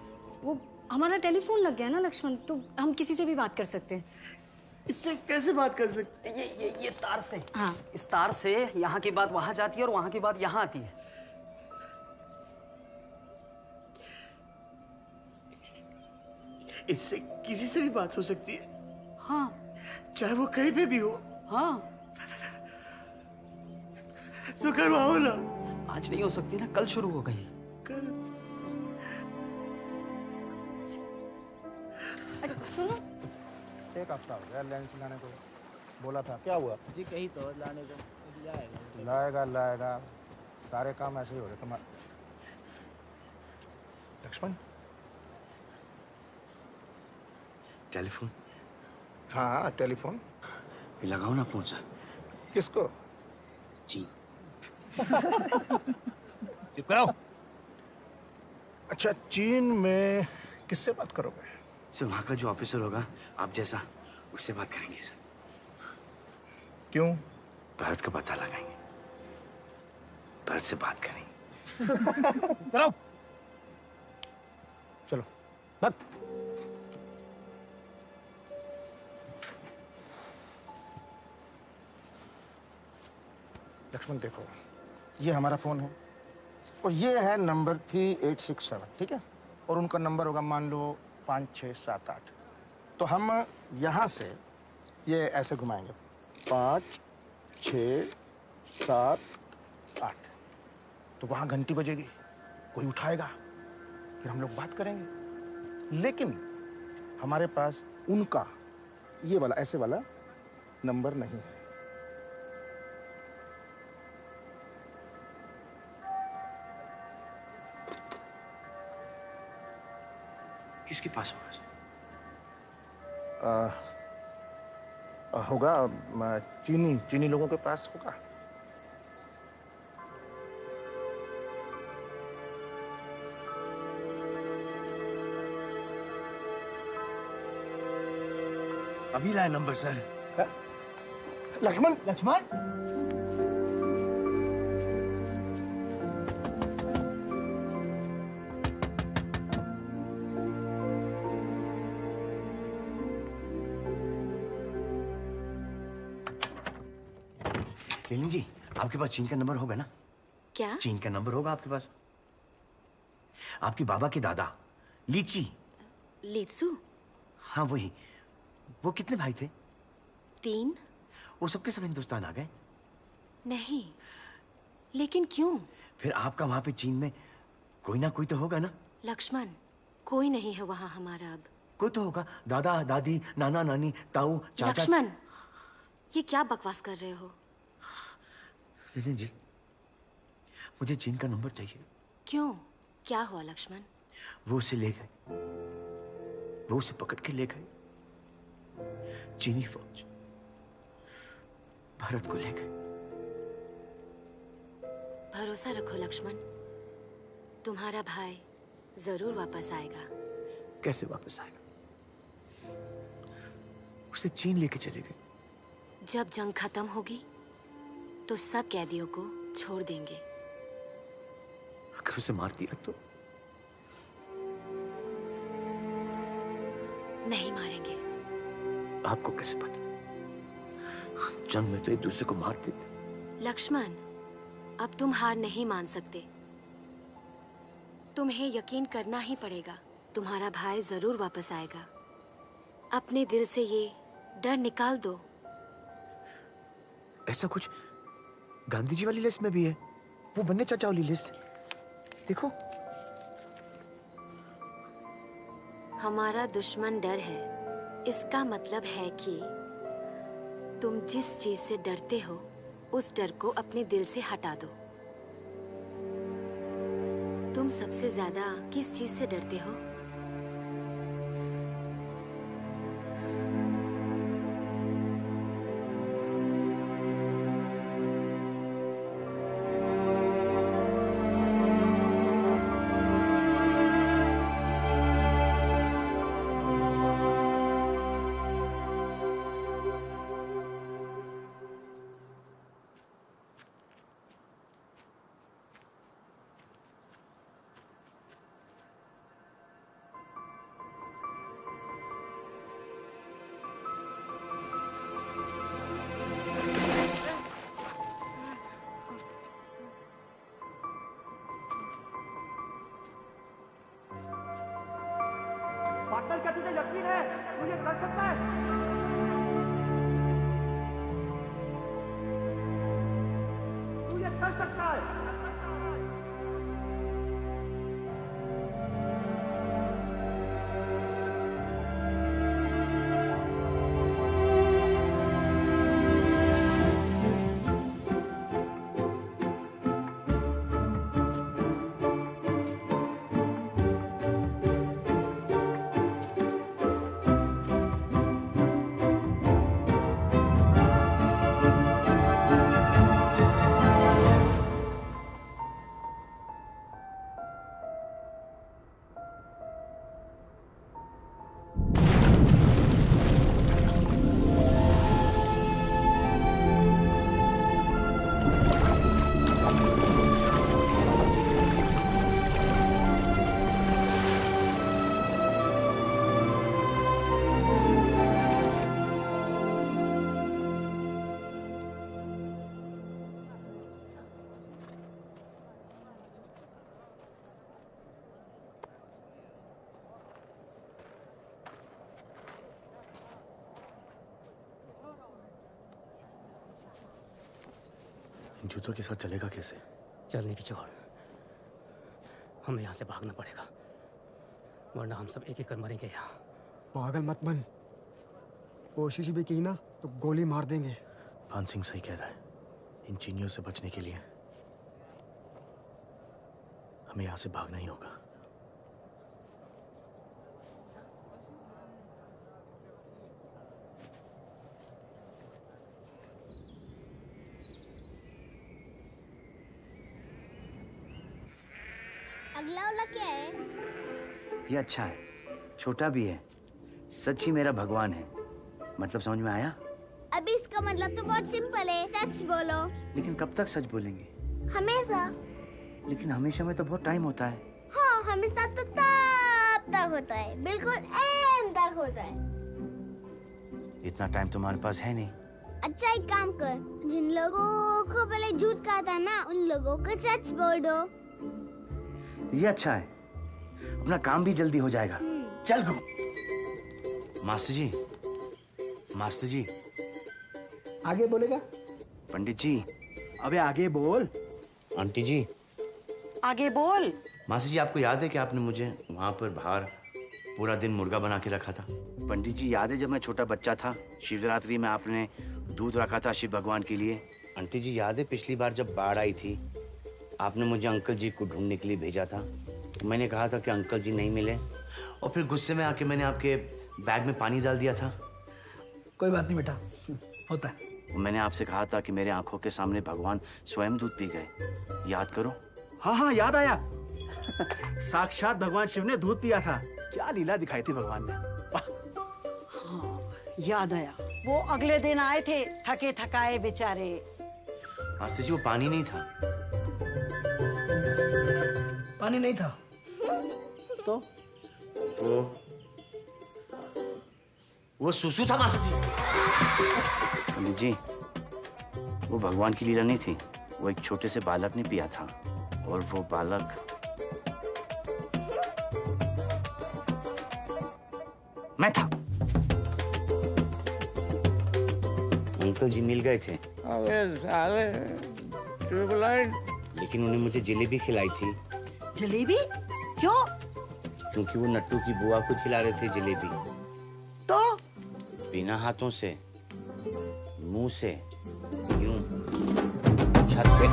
Speaker 16: वो हमारा टेलीफोन लग गया ना लक्ष्मण, तो हम किसी से भी बात कर सकते हैं।
Speaker 18: इससे कैसे बात कर सकते?
Speaker 10: ये तार से।
Speaker 16: हाँ।
Speaker 10: इस तार से यहाँ की बात वहाँ जाती है और वहाँ की बात यहाँ आती है।
Speaker 18: इससे किसी से भी बात हो सकती है?
Speaker 10: हाँ।
Speaker 18: चाहे वो कहीं पे भी हो।
Speaker 10: हाँ।
Speaker 18: तो करवाओ ना।
Speaker 10: आज नहीं हो सकती ना, कल शुरू हो गई।
Speaker 18: कल?
Speaker 16: सुनो।
Speaker 5: एक हफ्ता हो गया लेंस लाने को, बोला था। क्या हुआ?
Speaker 13: जी कहीं तो लाने को
Speaker 5: लाएगा सारे काम ऐसे ही हो रहे तुम्हारे। लक्ष्मण
Speaker 1: टेलीफोन?
Speaker 5: हाँ टेलीफोन
Speaker 1: लगाओ ना फोन सर।
Speaker 5: किसको?
Speaker 1: जी।
Speaker 5: चुप कराओ। अच्छा चीन में किससे बात करोगे?
Speaker 1: सर वहाँ का जो ऑफिसर होगा आप जैसा, उससे बात करेंगे सर।
Speaker 5: क्यों?
Speaker 1: भारत का पता लगाएंगे, भारत से बात करेंगे।
Speaker 5: चलो चलो बस। लक्ष्मण देखो, ये हमारा फोन है और ये है नंबर 3867, ठीक है? और उनका नंबर होगा मान लो 5678। तो हम यहाँ से ये ऐसे घुमाएंगे 5 6 7 8। तो वहाँ घंटी बजेगी, कोई उठाएगा, फिर हम लोग बात करेंगे। लेकिन हमारे पास उनका ये वाला ऐसे वाला नंबर नहीं है।
Speaker 3: किसके पास होगा?
Speaker 5: होगा चीनी लोगों के पास होगा।
Speaker 1: अभी लाया नंबर सर।
Speaker 5: लक्ष्मण
Speaker 1: लीलिन जी, आपके पास चीन का नंबर होगा ना?
Speaker 12: क्या?
Speaker 1: चीन का नंबर होगा आपके पास? आपके बाबा के दादा लीची।
Speaker 12: लीचू?
Speaker 1: हाँ वही। वो कितने भाई थे?
Speaker 12: 3।
Speaker 1: वो सबके सब हिंदुस्तान आ गए?
Speaker 12: नहीं, लेकिन क्यों?
Speaker 1: फिर आपका वहां पे चीन में कोई ना कोई तो होगा ना?
Speaker 12: लक्ष्मण, कोई नहीं है वहाँ हमारा अब।
Speaker 1: कोई तो होगा, दादा दादी नाना नानी ताऊ चाचा।
Speaker 12: लक्ष्मण, ये क्या बकवास कर रहे हो?
Speaker 1: लीलिन जी, मुझे चीन का नंबर चाहिए।
Speaker 12: क्यों? क्या हुआ लक्ष्मण?
Speaker 1: वो उसे ले गए, वो उसे पकड़ के ले गए। चीनी फौज भारत को ले गए।
Speaker 12: भरोसा रखो लक्ष्मण, तुम्हारा भाई जरूर वापस आएगा।
Speaker 1: कैसे वापस आएगा? उसे चीन लेके चले गए।
Speaker 12: जब जंग खत्म होगी तो सब कैदियों को छोड़ देंगे।
Speaker 1: अगर उसे मार दिया तो?
Speaker 12: नहीं मारेंगे।
Speaker 1: आपको कैसे पता? जंग में तो एक दूसरे को मार देते।
Speaker 12: लक्ष्मण, अब तुम हार नहीं मान सकते। तुम्हें यकीन करना ही पड़ेगा। तुम्हारा भाई जरूर वापस आएगा। अपने दिल से ये डर निकाल दो।
Speaker 1: ऐसा कुछ गांधी जी वाली लिस्ट में भी है, वो बन्ने चाचा वाली लिस्ट। देखो,
Speaker 12: हमारा दुश्मन डर है। इसका मतलब है कि तुम जिस चीज से डरते हो उस डर को अपने दिल से हटा दो। तुम सबसे ज्यादा किस चीज से डरते हो?
Speaker 5: पार्टनर, क्या तुझे यकीन है तू ये कर सकता है? तू ये कर सकता है?
Speaker 1: जूतों के साथ चलेगा कैसे?
Speaker 10: चलने की छोड़, हमें यहाँ से भागना पड़ेगा, वरना हम सब एक एक कर मरेंगे यहाँ।
Speaker 19: पागल मत बन, कोशिश भी की ना तो गोली मार देंगे।
Speaker 1: पान सिंह सही कह रहा है। इन चीनियों से बचने के लिए हमें यहाँ से भागना ही होगा।
Speaker 2: अगला वाला क्या है?
Speaker 1: ये अच्छा है, छोटा भी है, सच ही मेरा भगवान है। मतलब समझ में आया?
Speaker 2: अभी इसका मतलब तो बहुत सिंपल है, सच बोलो।
Speaker 1: लेकिन कब तक सच बोलेंगे?
Speaker 2: हमेशा।
Speaker 1: लेकिन हमेशा में तो बहुत टाइम होता है।
Speaker 2: हाँ, हमेशा तो तब तक होता है, बिल्कुल एंड तक होता है।
Speaker 1: इतना टाइम तुम्हारे पास है नहीं।
Speaker 2: अच्छा एक काम कर, जिन लोगों को पहले झूठ कहा था ना, उन लोगों को सच बोल दो।
Speaker 1: ये अच्छा है, अपना काम भी जल्दी हो जाएगा। चल गो। मास्टर जी, मास्टर जी।
Speaker 13: आगे बोलेगा?
Speaker 1: पंडित जी।
Speaker 13: अबे आगे बोल।
Speaker 1: आंटी जी।
Speaker 18: आगे बोल।
Speaker 1: मास्टर जी, आपको याद है कि आपने मुझे वहाँ पर बाहर पूरा दिन मुर्गा बना के रखा था? पंडित जी, याद है जब मैं छोटा बच्चा था, शिवरात्रि में आपने दूध रखा था शिव भगवान के लिए? आंटी जी, याद है पिछली बार जब बाढ़ आई थी, आपने मुझे अंकल जी को ढूंढने के लिए भेजा था? मैंने कहा था कि अंकल जी नहीं मिले, और फिर गुस्से में आके मैंने आपके बैग में पानी डाल दिया था।
Speaker 13: कोई बात नहीं बेटा, होता है।
Speaker 1: मैंने आपसे कहा था कि मेरे आंखों के सामने भगवान स्वयं दूध पी गए, याद करो।
Speaker 13: हाँ हाँ याद आया। साक्षात भगवान शिव ने दूध पिया था। क्या लीला दिखाई थी भगवान ने।
Speaker 18: हाँ, याद आया। वो अगले दिन आए थे, थके थकाए बेचारे।
Speaker 1: मास्टर जी, वो पानी नहीं था।
Speaker 13: पानी नहीं था तो
Speaker 1: वो सुसु था मास्टर जी। पंडित जी, वो भगवान की लीला नहीं थी, वो एक छोटे से बालक ने पिया था, और वो बालक मैं था। अंकल जी मिल गए थे।
Speaker 4: अबे साले, ट्यूबलाइट।
Speaker 1: लेकिन उन्हें मुझे जलेबी खिलाई थी।
Speaker 18: जलेबी? क्यों?
Speaker 1: क्योंकि वो नट्टू की बुआ को खिला रहे थे जलेबी।
Speaker 18: तो?
Speaker 1: बिना हाथों से, मुंह से, यूं छत पे।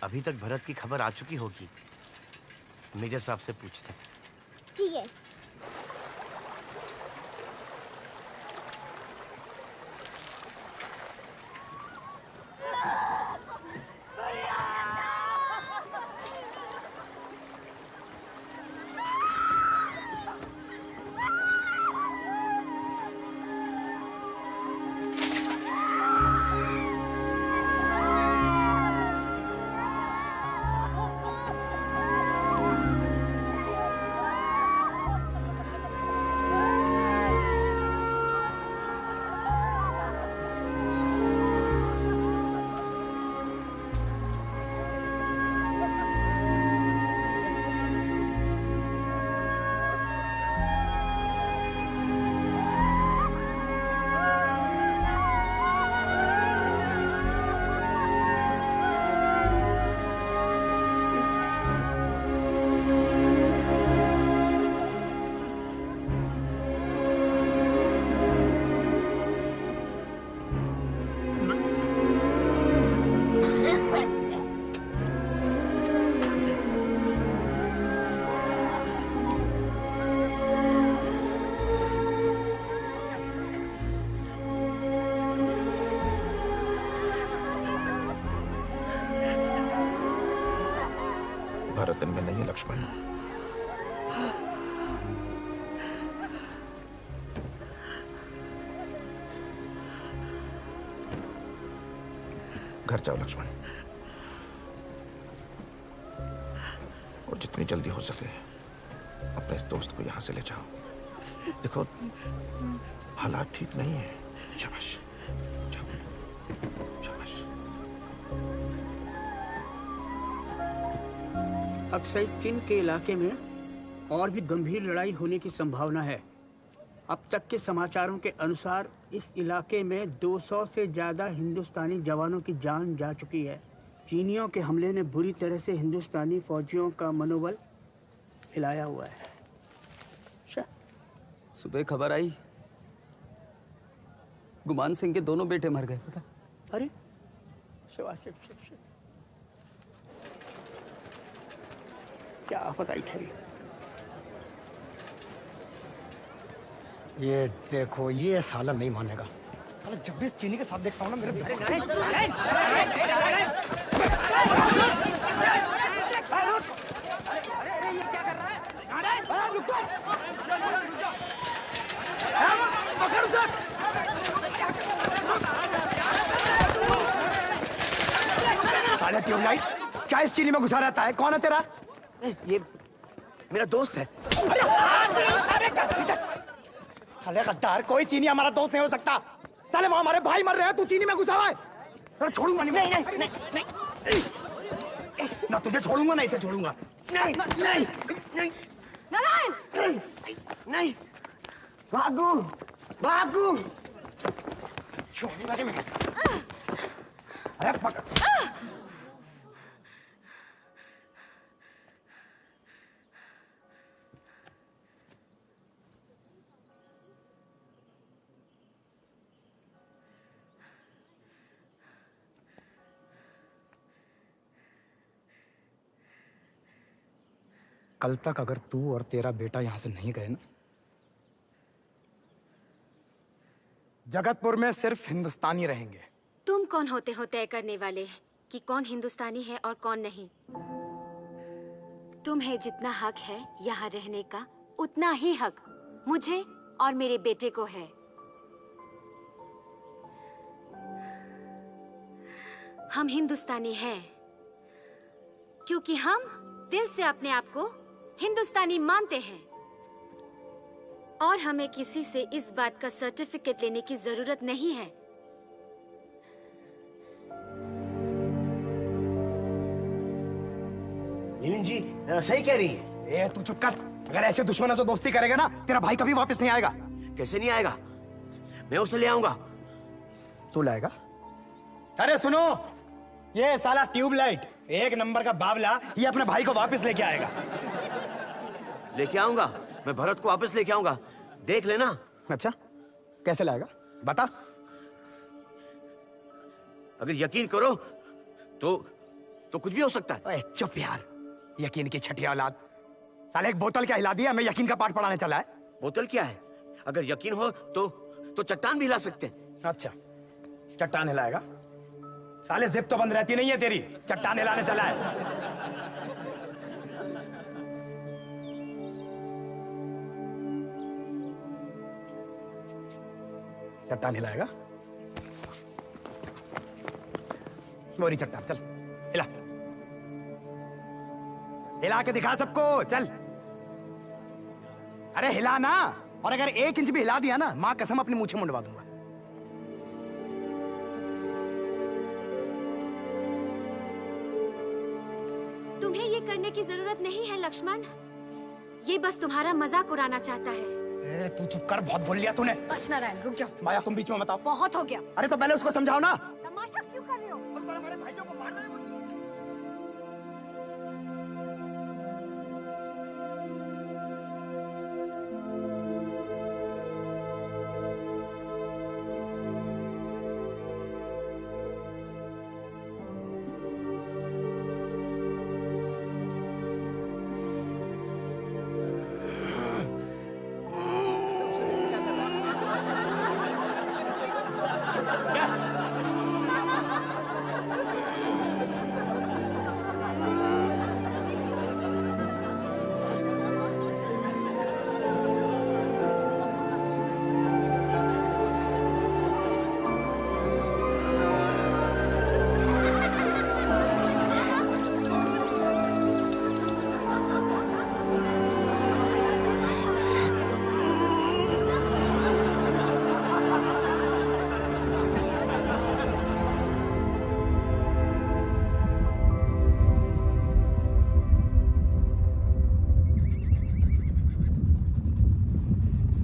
Speaker 1: अभी तक भरत की खबर आ चुकी होगी। मेजर साहब से पूछते हैं।
Speaker 2: ठीक है।
Speaker 5: भारत इनमें नहीं है लक्ष्मण। घर जाओ लक्ष्मण, और जितनी जल्दी हो सके अपने इस दोस्त को यहां से ले जाओ। देखो हालात ठीक नहीं है। शाबाश, जाओ, शाबाश।
Speaker 10: अक्सर चीन के इलाके में और भी गंभीर लड़ाई होने की संभावना है। अब तक के समाचारों के अनुसार इस इलाके में 200 से ज़्यादा हिंदुस्तानी जवानों की जान जा चुकी है।
Speaker 13: चीनियों के हमले ने बुरी तरह से हिंदुस्तानी फौजियों का मनोबल हिलाया हुआ है।
Speaker 10: सुबह खबर आई गुमान सिंह के दोनों बेटे मर गए। पता?
Speaker 13: अरे शिव क्या आफत आई ठहरी।
Speaker 3: ये देखो, ये साला नहीं मानेगा। साला जब भी इस चीनी के साथ देखता हूँ ना मेरे साला ट्यूबलाइट क्या इस चीनी में घुसा रहता है? कौन है तेरा? ये मेरा दोस्त है। साले गद्दार, कोई चीनी हमारा दोस्त नहीं हो सकता। साले वो हमारे भाई मर रहे हैं, तू चीनी में घुसा हुआ है। तेरा छोड़ूंगा नहीं। नहीं ना तुझे छोड़ूंगा ना इसे छोड़ूंगा। नहीं नहीं नहीं
Speaker 16: नारायण
Speaker 3: नहीं भागू भागू छोड़ूंगा नहीं मैं। अरे पकड़। कल तक अगर तू और तेरा बेटा यहां से नहीं गए ना, जगतपुर में सिर्फ हिंदुस्तानी रहेंगे।
Speaker 12: तुम कौन होते हो तय करने वाले कि कौन हिंदुस्तानी है और कौन नहीं? तुम्हें जितना हक है यहाँ रहने का, उतना ही हक मुझे और मेरे बेटे को है। हम हिंदुस्तानी हैं क्योंकि हम दिल से अपने आप को हिंदुस्तानी मानते हैं और हमें किसी से इस बात का सर्टिफिकेट लेने की जरूरत नहीं है।
Speaker 3: नीलिम जी सही कह रही है। तू चुप कर। अगर ऐसे दुश्मनों से दोस्ती करेगा ना, तेरा भाई कभी वापस नहीं आएगा।
Speaker 15: कैसे नहीं आएगा? मैं उसे ले आऊंगा।
Speaker 3: तू लाएगा? अरे सुनो, ये साला ट्यूबलाइट एक नंबर का बावला, ये अपने भाई को वापस लेके आएगा।
Speaker 15: लेके आऊंगा, मैं भरत को वापस लेके आऊंगा, देख लेना।
Speaker 3: अच्छा, कैसे लाएगा बता।
Speaker 15: अगर यकीन करो तो कुछ भी हो सकता है।
Speaker 3: चुप यार, यकीन की छठिया औलाद। साले एक बोतल क्या हिला दिया, मैं यकीन का पाठ पढ़ाने चला है।
Speaker 15: बोतल क्या है? अगर यकीन हो तो चट्टान भी हिला सकते हैं।
Speaker 3: अच्छा, चट्टान हिलाएगा? साले जिप तो बंद रहती नहीं है तेरी, चट्टान हिलाने चला है। चट्टान हिलाएगा? मोरी चट्टान, चल हिला, हिला के दिखा सबको, चल। अरे हिला ना, और अगर 1 इंच भी हिला दिया ना, मां कसम अपनी मूंछें मुंडवा दूंगा।
Speaker 12: तुम्हें ये करने की जरूरत नहीं है लक्ष्मण, ये बस तुम्हारा मजाक उड़ाना चाहता है।
Speaker 3: तू चुप कर, बहुत बोल लिया तूने।
Speaker 16: बस नारायण रुक जाओ।
Speaker 3: माया तुम बीच में मत आओ।
Speaker 16: बहुत हो गया।
Speaker 3: अरे तो पहले उसको समझाओ ना।
Speaker 16: तमाशा क्यों कर रहे हो?
Speaker 3: हमारे भाइयों को मार रहे हो।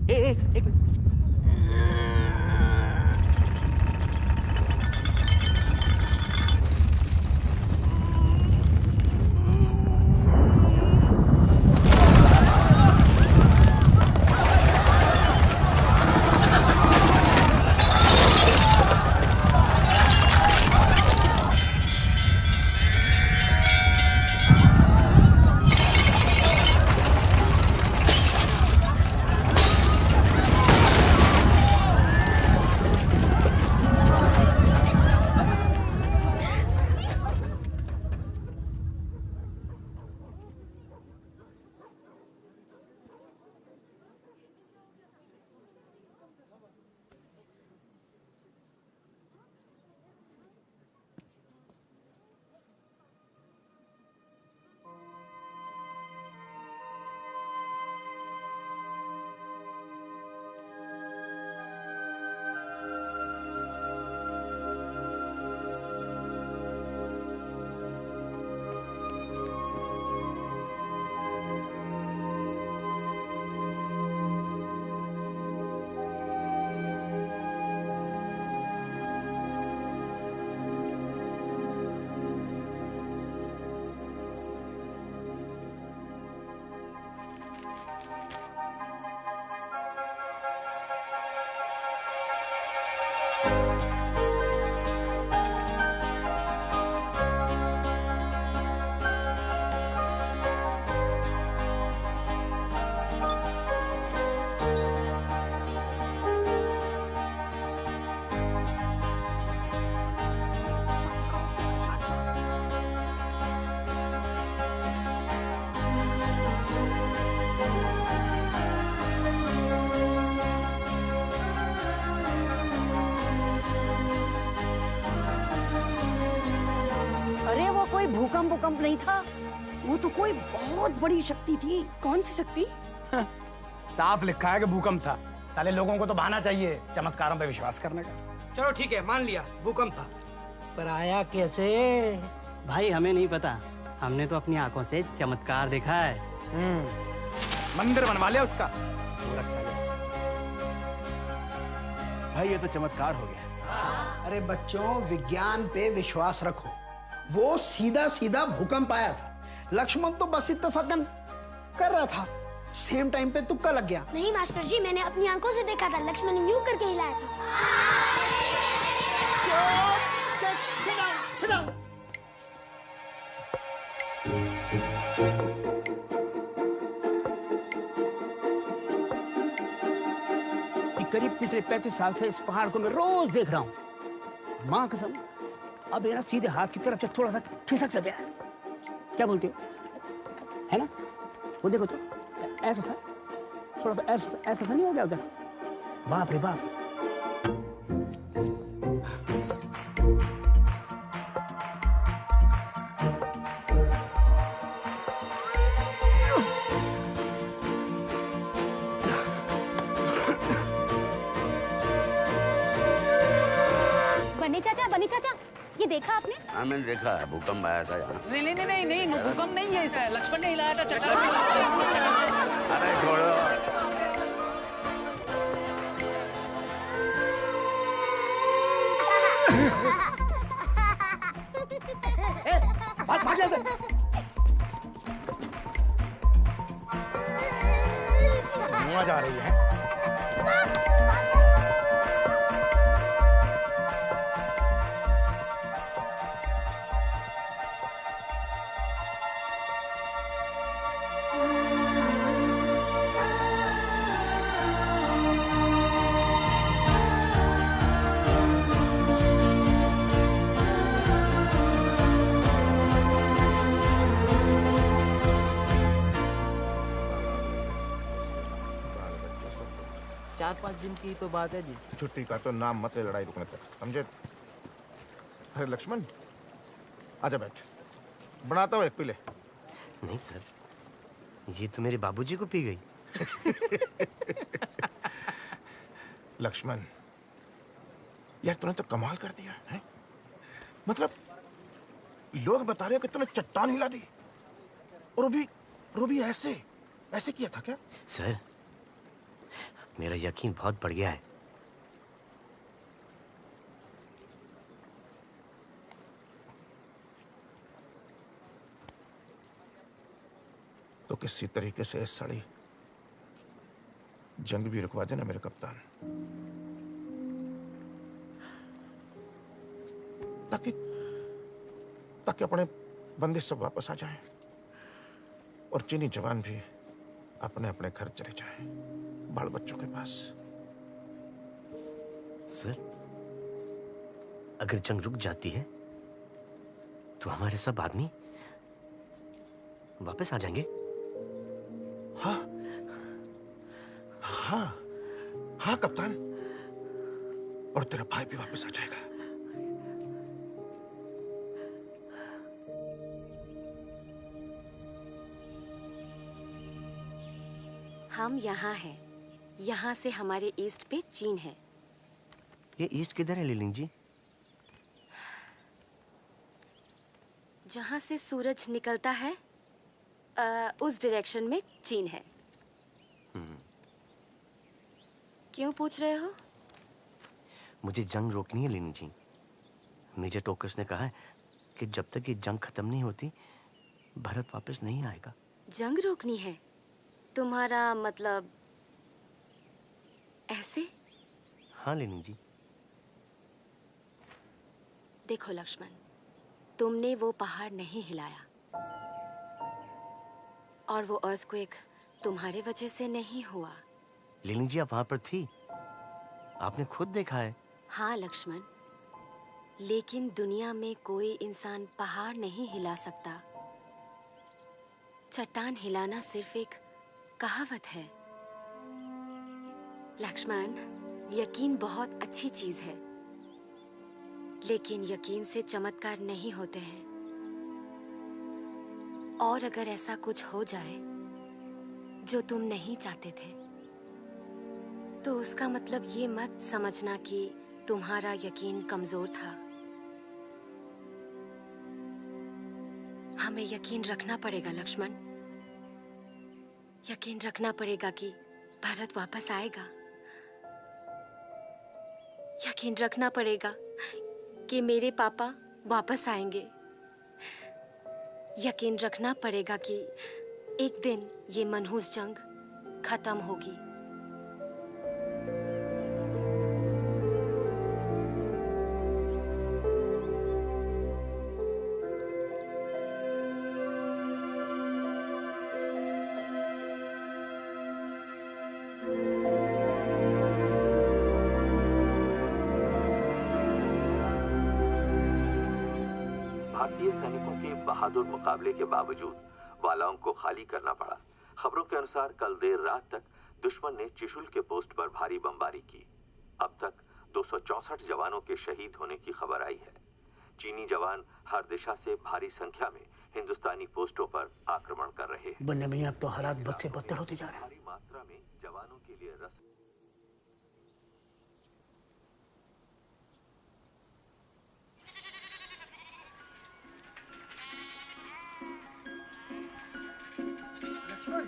Speaker 11: एक
Speaker 18: कोई भूकंप नहीं था, वो तो कोई बहुत बड़ी शक्ति थी।
Speaker 16: कौन सी शक्ति?
Speaker 3: साफ लिखा है कि भूकंप था। साले लोगों को तो बहाना चाहिए चमत्कारों पे विश्वास करने का।
Speaker 10: चलो ठीक है, मान लिया भूकंप था,
Speaker 13: पर आया कैसे?
Speaker 10: भाई हमें नहीं पता, हमने तो अपनी आंखों से चमत्कार देखा है।
Speaker 3: मंदिर बनवा लिया उसका मूर्ख साले।
Speaker 7: भाई ये तो चमत्कार हो गया।
Speaker 20: अरे बच्चों, विज्ञान पे विश्वास रखो। वो सीधा सीधा भूकंप आया था। लक्ष्मण तो बस इत्तेफाकन कर रहा था, सेम टाइम पे तुक्का लग गया।
Speaker 2: नहीं मास्टर जी, मैंने अपनी आंखों से देखा था, लक्ष्मण ने यूं करके हिलाया था।
Speaker 20: Sit down.
Speaker 10: करीब पिछले 35 साल से इस पहाड़ को मैं रोज देख रहा हूँ। माँ कसम, अब ये ना सीधे हाथ की तरफ से थोड़ा सा खिसक सा गया है। क्या बोलते हो? है ना? वो देखो तो ऐसा था, थोड़ा सा ऐसा नहीं हो गया उधर? बाप रे बाप।
Speaker 16: बनी चाचा, ये देखा आपने?
Speaker 8: हाँ मैंने देखा है, भूकंप आया था यहाँ।
Speaker 17: नहीं, भूकंप नहीं है, इसे लक्ष्मण ने हिलाया था चट्टान।
Speaker 8: अरे छोड़ो।
Speaker 3: भाग यहाँ से। मुआ जा रही है।
Speaker 17: चार 5 दिन की तो बात है जी।
Speaker 5: छुट्टी का तो नाम मत ले लड़ाई रुकने तक, समझे? अरे लक्ष्मण, आजा बैठ, बनाता हूँ एक पी ले।
Speaker 1: नहीं सर, ये तो मेरे बाबूजी को पी गई।
Speaker 5: लक्ष्मण, यार तूने तो कमाल कर दिया है। मतलब लोग बता रहे हो कि तूने चट्टान हिला दी, और वो भी ऐसे किया था क्या?
Speaker 1: सर, मेरा यकीन बहुत बढ़ गया है।
Speaker 5: तो किसी तरीके से इस साड़ी जंग भी रुकवा देना मेरे कप्तान, ताकि अपने बंदी सब वापस आ जाएं और चीनी जवान भी अपने अपने घर चले जाएं, बाल बच्चों के पास।
Speaker 1: सर, अगर जंग रुक जाती है तो हमारे सब आदमी वापस आ जाएंगे।
Speaker 5: हाँ कप्तान, और तेरा भाई भी वापस आ जाएगा।
Speaker 12: हम यहाँ हैं। यहाँ से हमारे ईस्ट पे चीन है।
Speaker 1: ये ईस्ट किधर है लीलिंग जी?
Speaker 12: जहाँ से सूरज निकलता है उस डायरेक्शन में चीन है। क्यों पूछ रहे हो?
Speaker 1: मुझे जंग रोकनी है लीलिंग जी। मेजर टोकस ने कहा है कि जब तक ये जंग खत्म नहीं होती भारत वापस नहीं आएगा।
Speaker 12: जंग रोकनी है? तुम्हारा मतलब ऐसे?
Speaker 1: हाँ लीलिंग जी।
Speaker 12: देखो लक्ष्मण, तुमने वो पहाड़ नहीं हिलाया और वो अर्थक्वेक तुम्हारे वजह से नहीं हुआ।
Speaker 1: लीलिंग जी, आप वहां पर थी, आपने खुद देखा है।
Speaker 12: हाँ लक्ष्मण, लेकिन दुनिया में कोई इंसान पहाड़ नहीं हिला सकता। चट्टान हिलाना सिर्फ एक कहावत है। लक्ष्मण, यकीन बहुत अच्छी चीज है, लेकिन यकीन से चमत्कार नहीं होते हैं। और अगर ऐसा कुछ हो जाए जो तुम नहीं चाहते थे, तो उसका मतलब ये मत समझना कि तुम्हारा यकीन कमजोर था। हमें यकीन रखना पड़ेगा लक्ष्मण, यकीन रखना पड़ेगा कि भरत वापस आएगा। यकीन रखना पड़ेगा कि मेरे पापा वापस आएंगे। यकीन रखना पड़ेगा कि एक दिन ये मनहूस जंग खत्म होगी।
Speaker 6: भारतीय सैनिकों के बहादुर मुकाबले के बावजूद वालांग को खाली करना पड़ा। खबरों के अनुसार कल देर रात तक दुश्मन ने चिशुल के पोस्ट पर भारी बमबारी की। अब तक 264 जवानों के शहीद होने की खबर आई है। चीनी जवान हर दिशा से भारी संख्या में हिंदुस्तानी पोस्टों पर आक्रमण कर रहे हैं।
Speaker 10: बन्ने भैया, अब तो हालात बद से बदतर होते जा रहे हैं।
Speaker 6: भारी मात्रा में जवानों के लिए रस
Speaker 3: लक्ष्मण,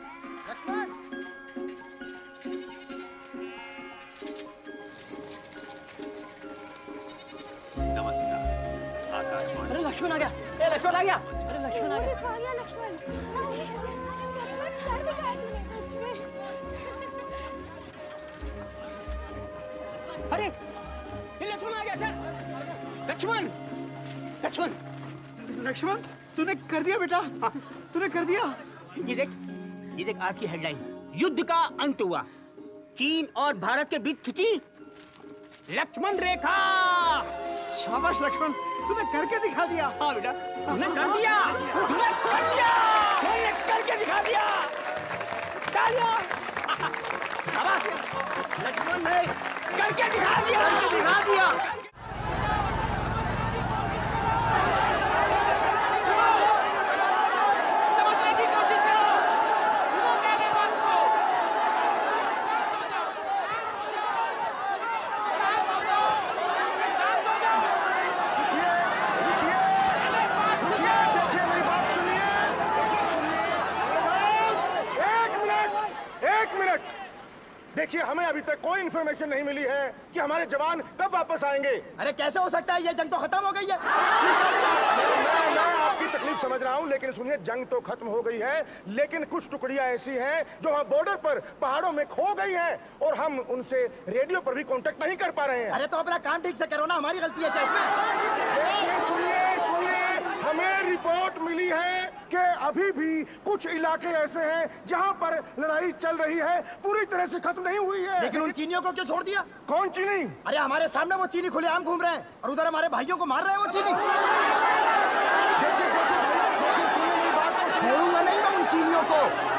Speaker 17: अरे लक्ष्मण आ गया। ए लक्ष्मण आ गया। अरे लक्ष्मण आ गया।
Speaker 2: लक्ष्मण
Speaker 10: अरे ये लक्ष्मण आ गया क्या? लक्ष्मण, लक्ष्मण,
Speaker 3: लक्ष्मण, तूने कर दिया बेटा, तूने कर दिया।
Speaker 10: ये देख आज की हेडलाइन, युद्ध का अंत हुआ, चीन और भारत के बीच खिंची लक्ष्मण रेखा।
Speaker 3: शाबाश लक्ष्मण, तूने करके दिखा दिया।
Speaker 10: हाँ बेटा, तूने कर दिया, तूने कर दिया, तूने करके दिखा दिया। तालियां। शाबाश
Speaker 3: लक्ष्मण ने
Speaker 10: करके दिखा दिया,
Speaker 3: करके दिखा दिया।
Speaker 5: देखिए, हमें अभी तक कोई इन्फॉर्मेशन नहीं मिली है कि हमारे जवान कब वापस आएंगे।
Speaker 3: अरे कैसे हो सकता है, ये जंग तो खत्म हो गई है।
Speaker 5: मैं आपकी तकलीफ समझ रहा हूँ, लेकिन सुनिए, जंग तो खत्म हो गई है, लेकिन कुछ टुकड़ियां ऐसी हैं जो वहाँ बॉर्डर पर पहाड़ों में खो गई हैं और हम उनसे रेडियो पर भी कांटेक्ट नहीं कर पा रहे हैं।
Speaker 3: अरे तो अपना काम ठीक से करो ना, हमारी गलती है क्या इसमें?
Speaker 5: सुनिए, हमें रिपोर्ट मिली है कि अभी भी कुछ इलाके ऐसे हैं जहां पर लड़ाई चल रही है, पूरी तरह से खत्म नहीं हुई है।
Speaker 3: लेकिन उन चीनियों को क्यों छोड़ दिया?
Speaker 5: कौन चीनी?
Speaker 3: अरे हमारे सामने वो चीनी खुलेआम घूम रहे हैं और उधर हमारे भाइयों को मार रहे हैं वो चीनी। छोड़ूंगा नहीं मैं उन चीनियों को।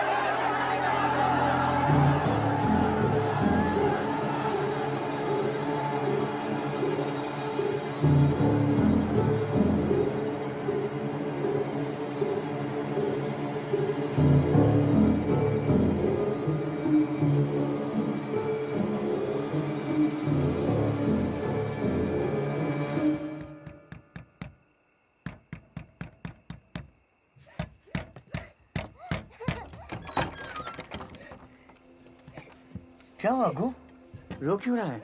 Speaker 15: क्या हुआ गो? रो क्यों रहा है?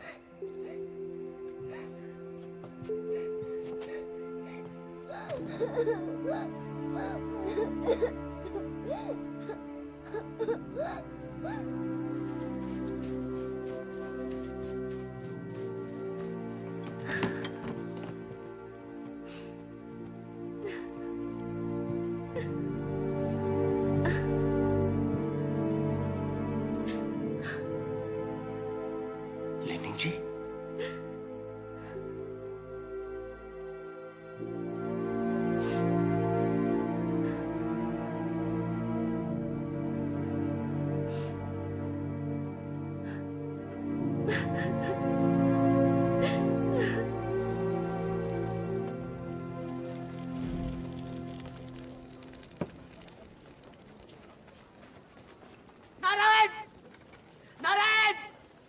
Speaker 15: जी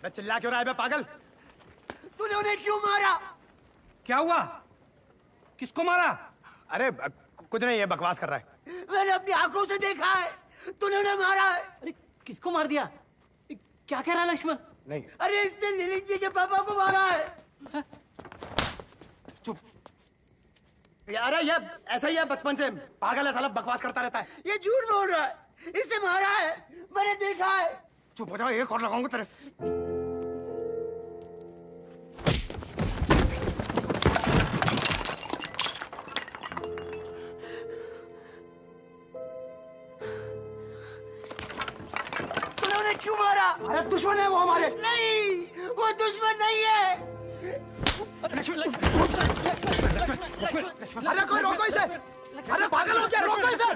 Speaker 3: चिल्ला क्यों रहा है बे पागल?
Speaker 15: तूने उन्हें क्यों मारा?
Speaker 14: क्या हुआ? किसको मारा?
Speaker 3: अरे कुछ नहीं, ये बकवास कर रहा है।
Speaker 15: मैंने अपनी आंखों से देखा है, तूने उन्हें मारा है।
Speaker 11: अरे किसको मार दिया? क्या कह रहा है लक्ष्मण?
Speaker 3: नहीं,
Speaker 15: अरे इसने लिलित जी के पापा को मारा है।
Speaker 3: चुप। अरे ये ऐसा ही है, बचपन से पागल है साला, बकवास करता रहता है।
Speaker 15: ये झूठ बोल रहा है, इसे मारा है, मैंने देखा है।
Speaker 3: चुप हो जाओ, एक और लगाऊंगा तेरे।
Speaker 15: तूने उन्हें क्यों मारा?
Speaker 3: अरे दुश्मन है वो हमारे।
Speaker 15: नहीं, वो दुश्मन नहीं है।
Speaker 3: अरे कोई रोको इसे! अरे पागल हो क्या? रोको इसे!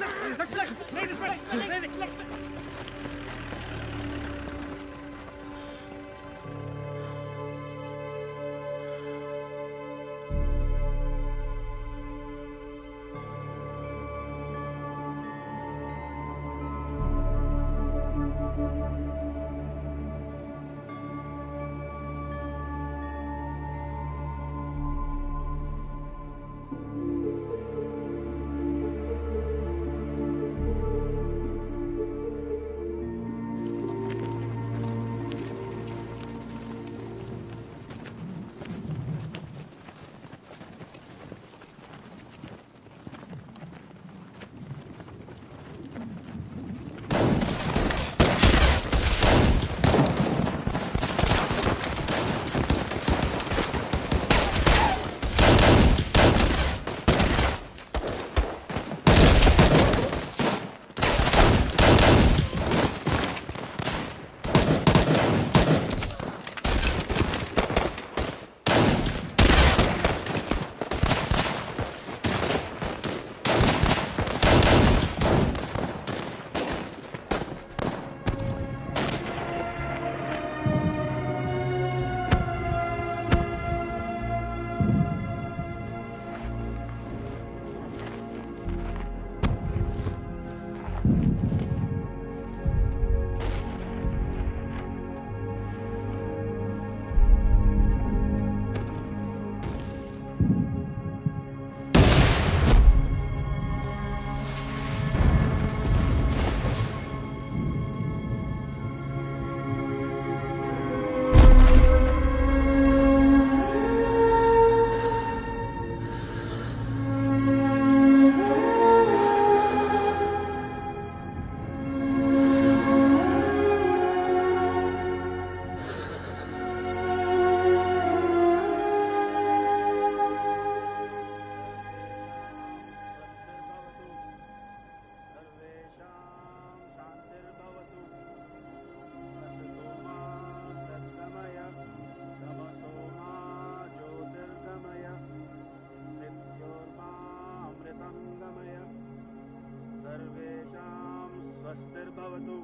Speaker 5: स्वस्तिर्भवतु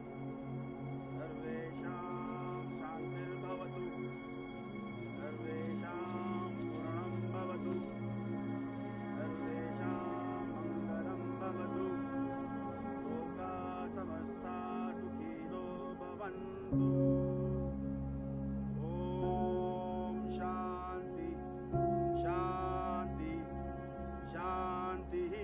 Speaker 5: सर्वेषां शान्तिर्भवतु सर्वेषां पूर्णं भवतु सर्वेषां मङ्गलं भवतु लोकाः समस्ताः सुखिनो भवन्तु ॐ शान्ति शान्ति शान्तिः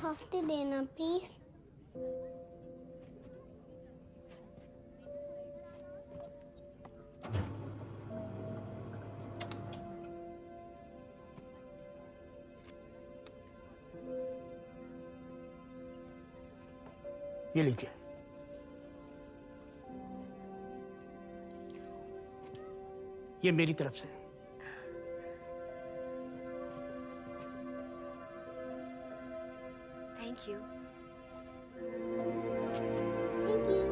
Speaker 2: सॉफ्टी देना प्लीज।
Speaker 3: ये लीजिए। ये मेरी तरफ से।
Speaker 12: Thank you.
Speaker 2: Thank you.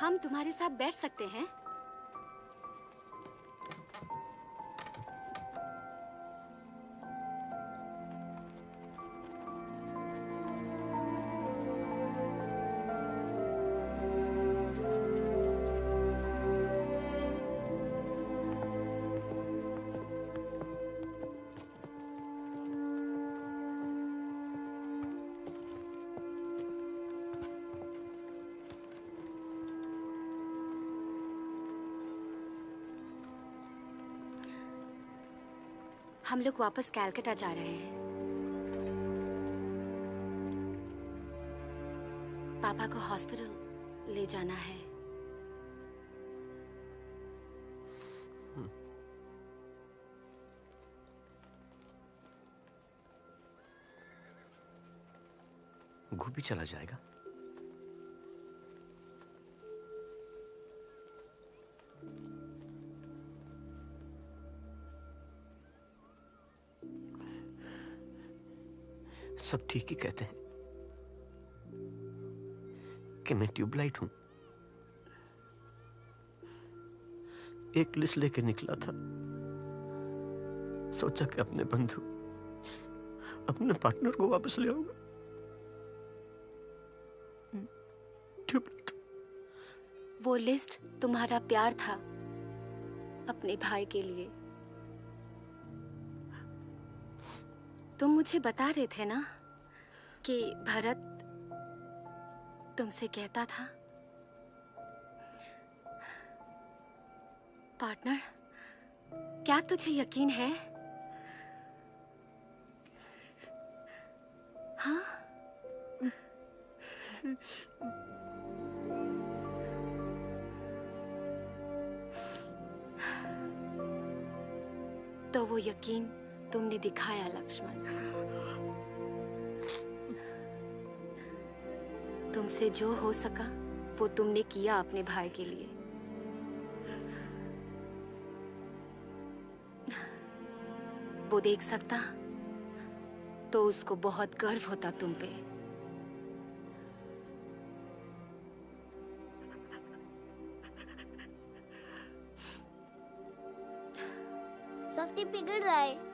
Speaker 12: हम तुम्हारे साथ बैठ सकते हैं? हम लोग वापस कैलकाटा जा रहे हैं। पापा को हॉस्पिटल ले जाना है।
Speaker 1: गोपी चला जाएगा। सब ठीक ही कहते हैं कि मैं ट्यूबलाइट हूं। एक लिस्ट लेके निकला था, सोचा कि अपने बंधु, अपने पार्टनर को वापस ले आऊंगा। ट्यूबलाइट।
Speaker 12: वो लिस्ट तुम्हारा प्यार था अपने भाई के लिए। तुम मुझे बता रहे थे ना कि भरत तुमसे कहता था, पार्टनर, क्या तुझे यकीन है? हाँ? तो वो यकीन तुमने दिखाया लक्ष्मण। तुमसे जो हो सका वो तुमने किया अपने भाई के लिए। वो देख सकता तो उसको बहुत गर्व होता तुम पे।
Speaker 2: सॉफ्टी पिघल रहा है।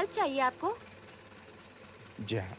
Speaker 12: मिल्क चाहिए आपको?
Speaker 7: जी हाँ।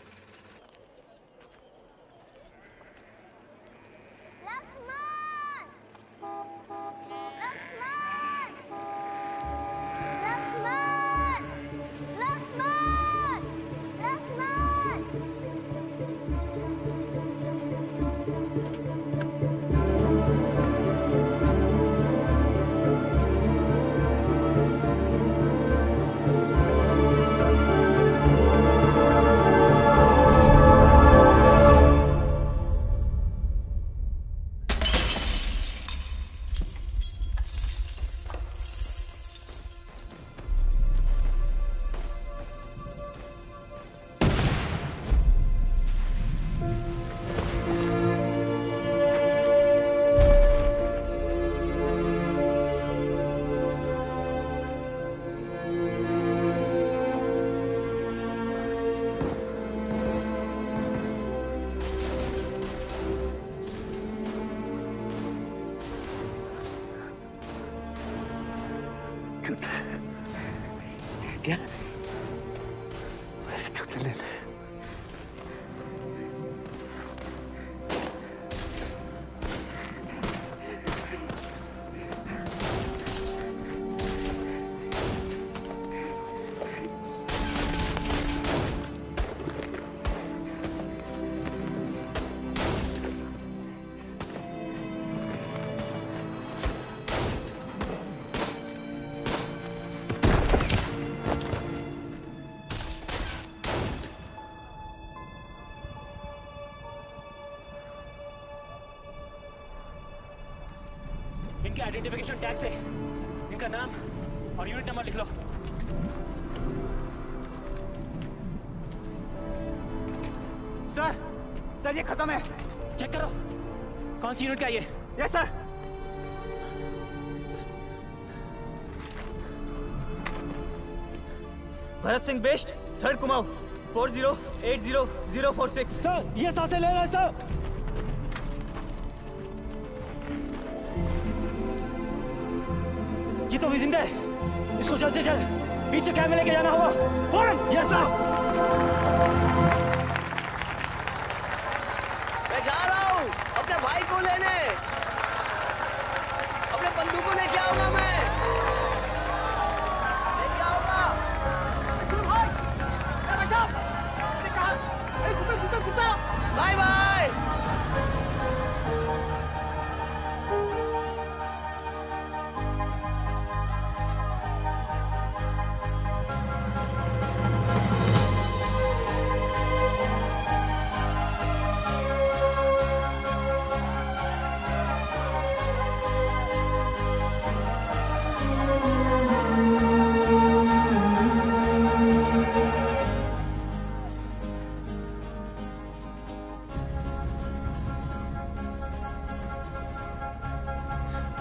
Speaker 3: क्या? जूते ले ले।
Speaker 11: इनके आइडेंटिफिकेशन टैग से इनका नाम और यूनिट नंबर लिख लो।
Speaker 17: सर ये खत्म है।
Speaker 11: चेक करो कौन सी यूनिट का ये।
Speaker 17: Yes sir. Bharat Singh best, 3rd Kumaon, 40800446।
Speaker 3: Sir ये सांसें ले रहे हैं सर।
Speaker 11: ये तो भी जिंदा है, इसको जल्द से जल्द पीछे कैब में लेके जाना होगा फौरन।
Speaker 3: Yes sir.
Speaker 15: मैं जा रहा हूँ अपने भाई को लेने, अपने बंदूक को लेके आऊंगा मैं। लेके आऊंगा। Bye bye.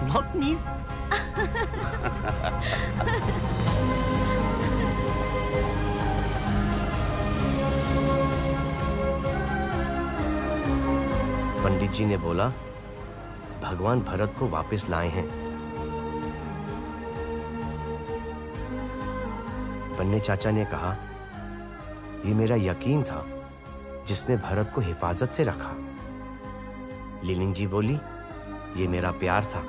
Speaker 1: Not knees. Pandit ji ने बोला भगवान भरत को वापस लाए हैं। बन्ने चाचा ने कहा ये मेरा यकीन था जिसने भरत को हिफाजत से रखा। लीलिंग जी बोली ये मेरा प्यार था।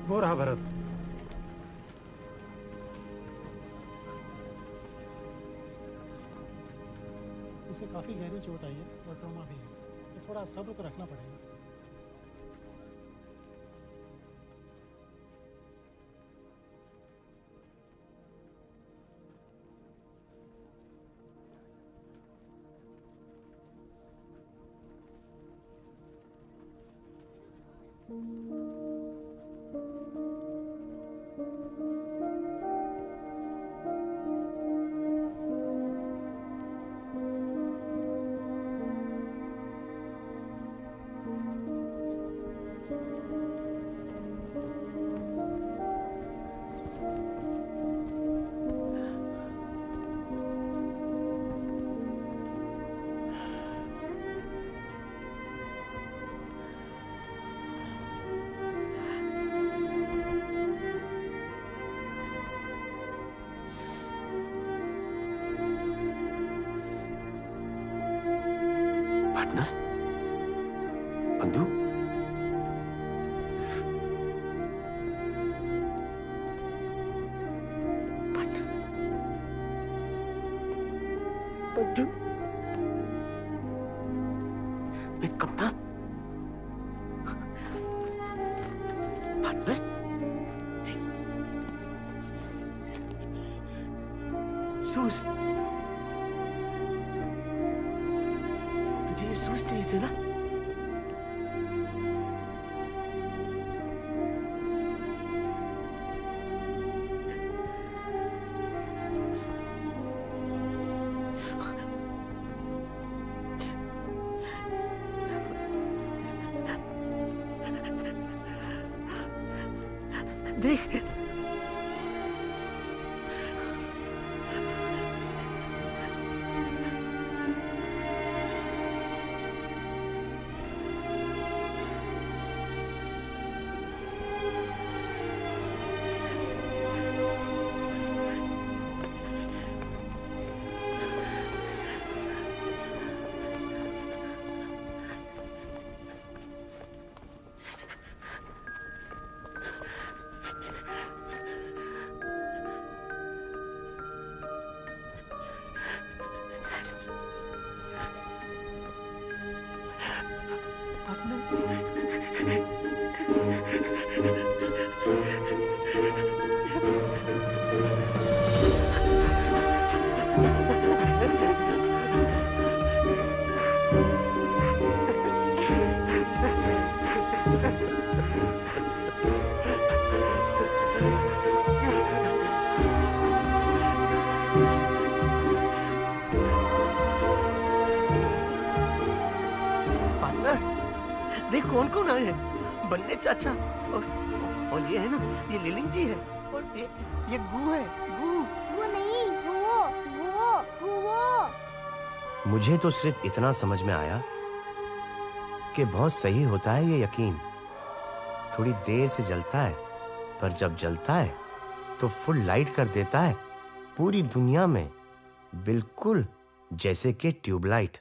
Speaker 5: वो रहा भरत।
Speaker 21: इसे काफी गहरी चोट आई है और ट्रॉमा भी है, तो थोड़ा सब्र तो रखना पड़ेगा।
Speaker 3: पार्टनर बंधु बंधु मैं कप्तान पार्टनर सूज तुझे ये सूज चाहिए थे ना देख देख कौन कौन आए हैं बन्ने चाचा और ये है ना ये लिलिंग जी है और ये गू है
Speaker 2: गू नहीं गुवो
Speaker 1: मुझे तो सिर्फ इतना समझ में आया कि बहुत सही होता है ये यकीन थोड़ी देर से जलता है पर जब जलता है तो फुल लाइट कर देता है पूरी दुनिया में बिल्कुल जैसे कि ट्यूबलाइट